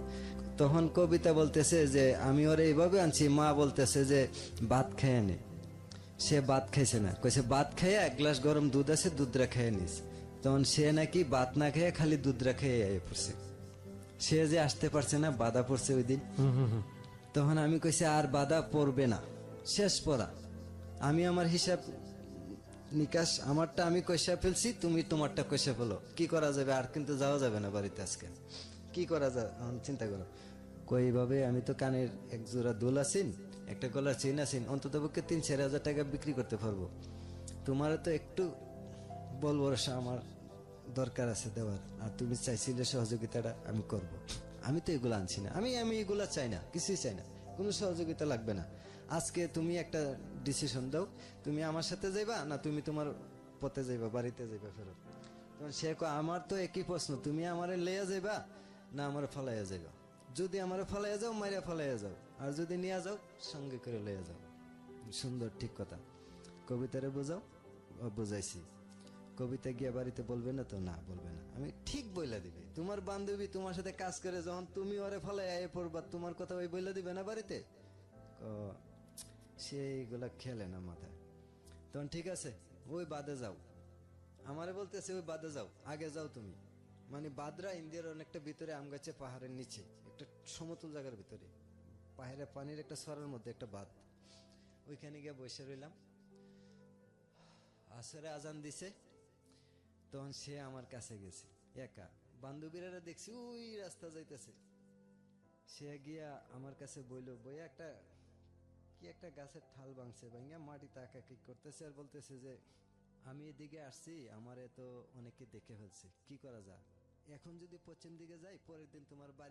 তখন কবিতা বলতেছে যে আমি ওরে এইভাবে আনছি, মা বলতেছে যে ভাত খেয়ে নে, সে ভাত খাইছে না, কইছে ভাত খাইয়া 1 গ্লাস গরম দুধ আছে, দুধরা খেয়ে নিস। তখন সে নাকি ভাত না খেয়ে খালি দুধরা খেয়ে আইয়ে পড়ছে, সে যে আসতে পারছে না, বাধা পড়ছে ওই দিন। তখন আমি কইছি আর বাধা পড়বে না, শেষ পড়া, আমি আমার হিসাব নিকাশ আমারটা আমি কইসা ফেলছি, তুমি তোমারটা কইসা ফেলো, কি করা যাবে? আর কিন্তু যাওয়া যাবে না বাড়িতে আজকে, কি করা যায় চিন্তা করো। কইভাবে আমি তো কানের 1 জোড়া দুল আছেন, একটা গলার চেইন আছেন, অন্তত পক্ষে 3-4 হাজার টাকা বিক্রি করতে পারবো, তোমার তো একটু বল ভরসা আমার দরকার আছে দেওয়ার, আর তুমি চাইছিলে সহযোগিতাটা আমি করব। আমি তো এগুলো আনছি না, আমি এগুলা চাই না, কিছুই চাই না, কোনো সহযোগিতা লাগবে না। আজকে তুমি একটা ডিসিশন দাও, তুমি আমার সাথে যাইবা না তুমি তোমার পথে যাইবা, বাড়িতে যাইবা ফেরত। তখন সে আমার তো একই প্রশ্ন, তুমি আমারে লইয়া যাইবা না আমারে ফলাইয়া যাইবা? যদি আমারে ফলাইয়া যাও মাইরা ফলাইয়া যাও, আর যদি নিয়ে যাও সঙ্গে করে লইয়া যাও। সুন্দর, ঠিক কথা। কবিতারে বোঝাও, বুঝাইছি। কবিতা গিয়া বাড়িতে বলবে না তো? না বলবে না, আমি ঠিক বইলা দিবে। তোমার বান্ধবী তোমার সাথে কাজ করে, যখন তুমি ওরে ফলাই আয়ে পড়বা, তোমার কথা ওই বইলা দিবে না বাড়িতে? সেইগুলা খেলে না মাথায়। তখন ঠিক আছে ওই বাদে যাও, আমারে বলতেছে ওই বাদে যাও, আগে যাও তুমি। মানে বাদরা ইন্ডিয়ার অনেকটা ভিতরে, আম গাছে পাহাড়ের নিচে একটা সমতল জায়গার ভিতরে, পানির একটা সরার মধ্যে একটা বাঁধ, ওইখানে গিয়ে বসে রইলাম। আসরে আজান দিছে, তখন সে আমার কাছে গেছে একা, বান্ধবীরা দেখছি ওই রাস্তা যাইতেছে। সে গিয়া আমার কাছে বইল, বইয়া একটা গাছের ঠাল ভাঙছে, ভাঙিয়া মাটিতে আঁকাকি করতেছে আর বলতেছে যে আমি এদিকে আসছি, আমারে তো অনেকে দেখে ফেলছে, কি করা যায়? এখন যদি পশ্চিম দিকে যাই, পরের দিন তোমার বাড়ি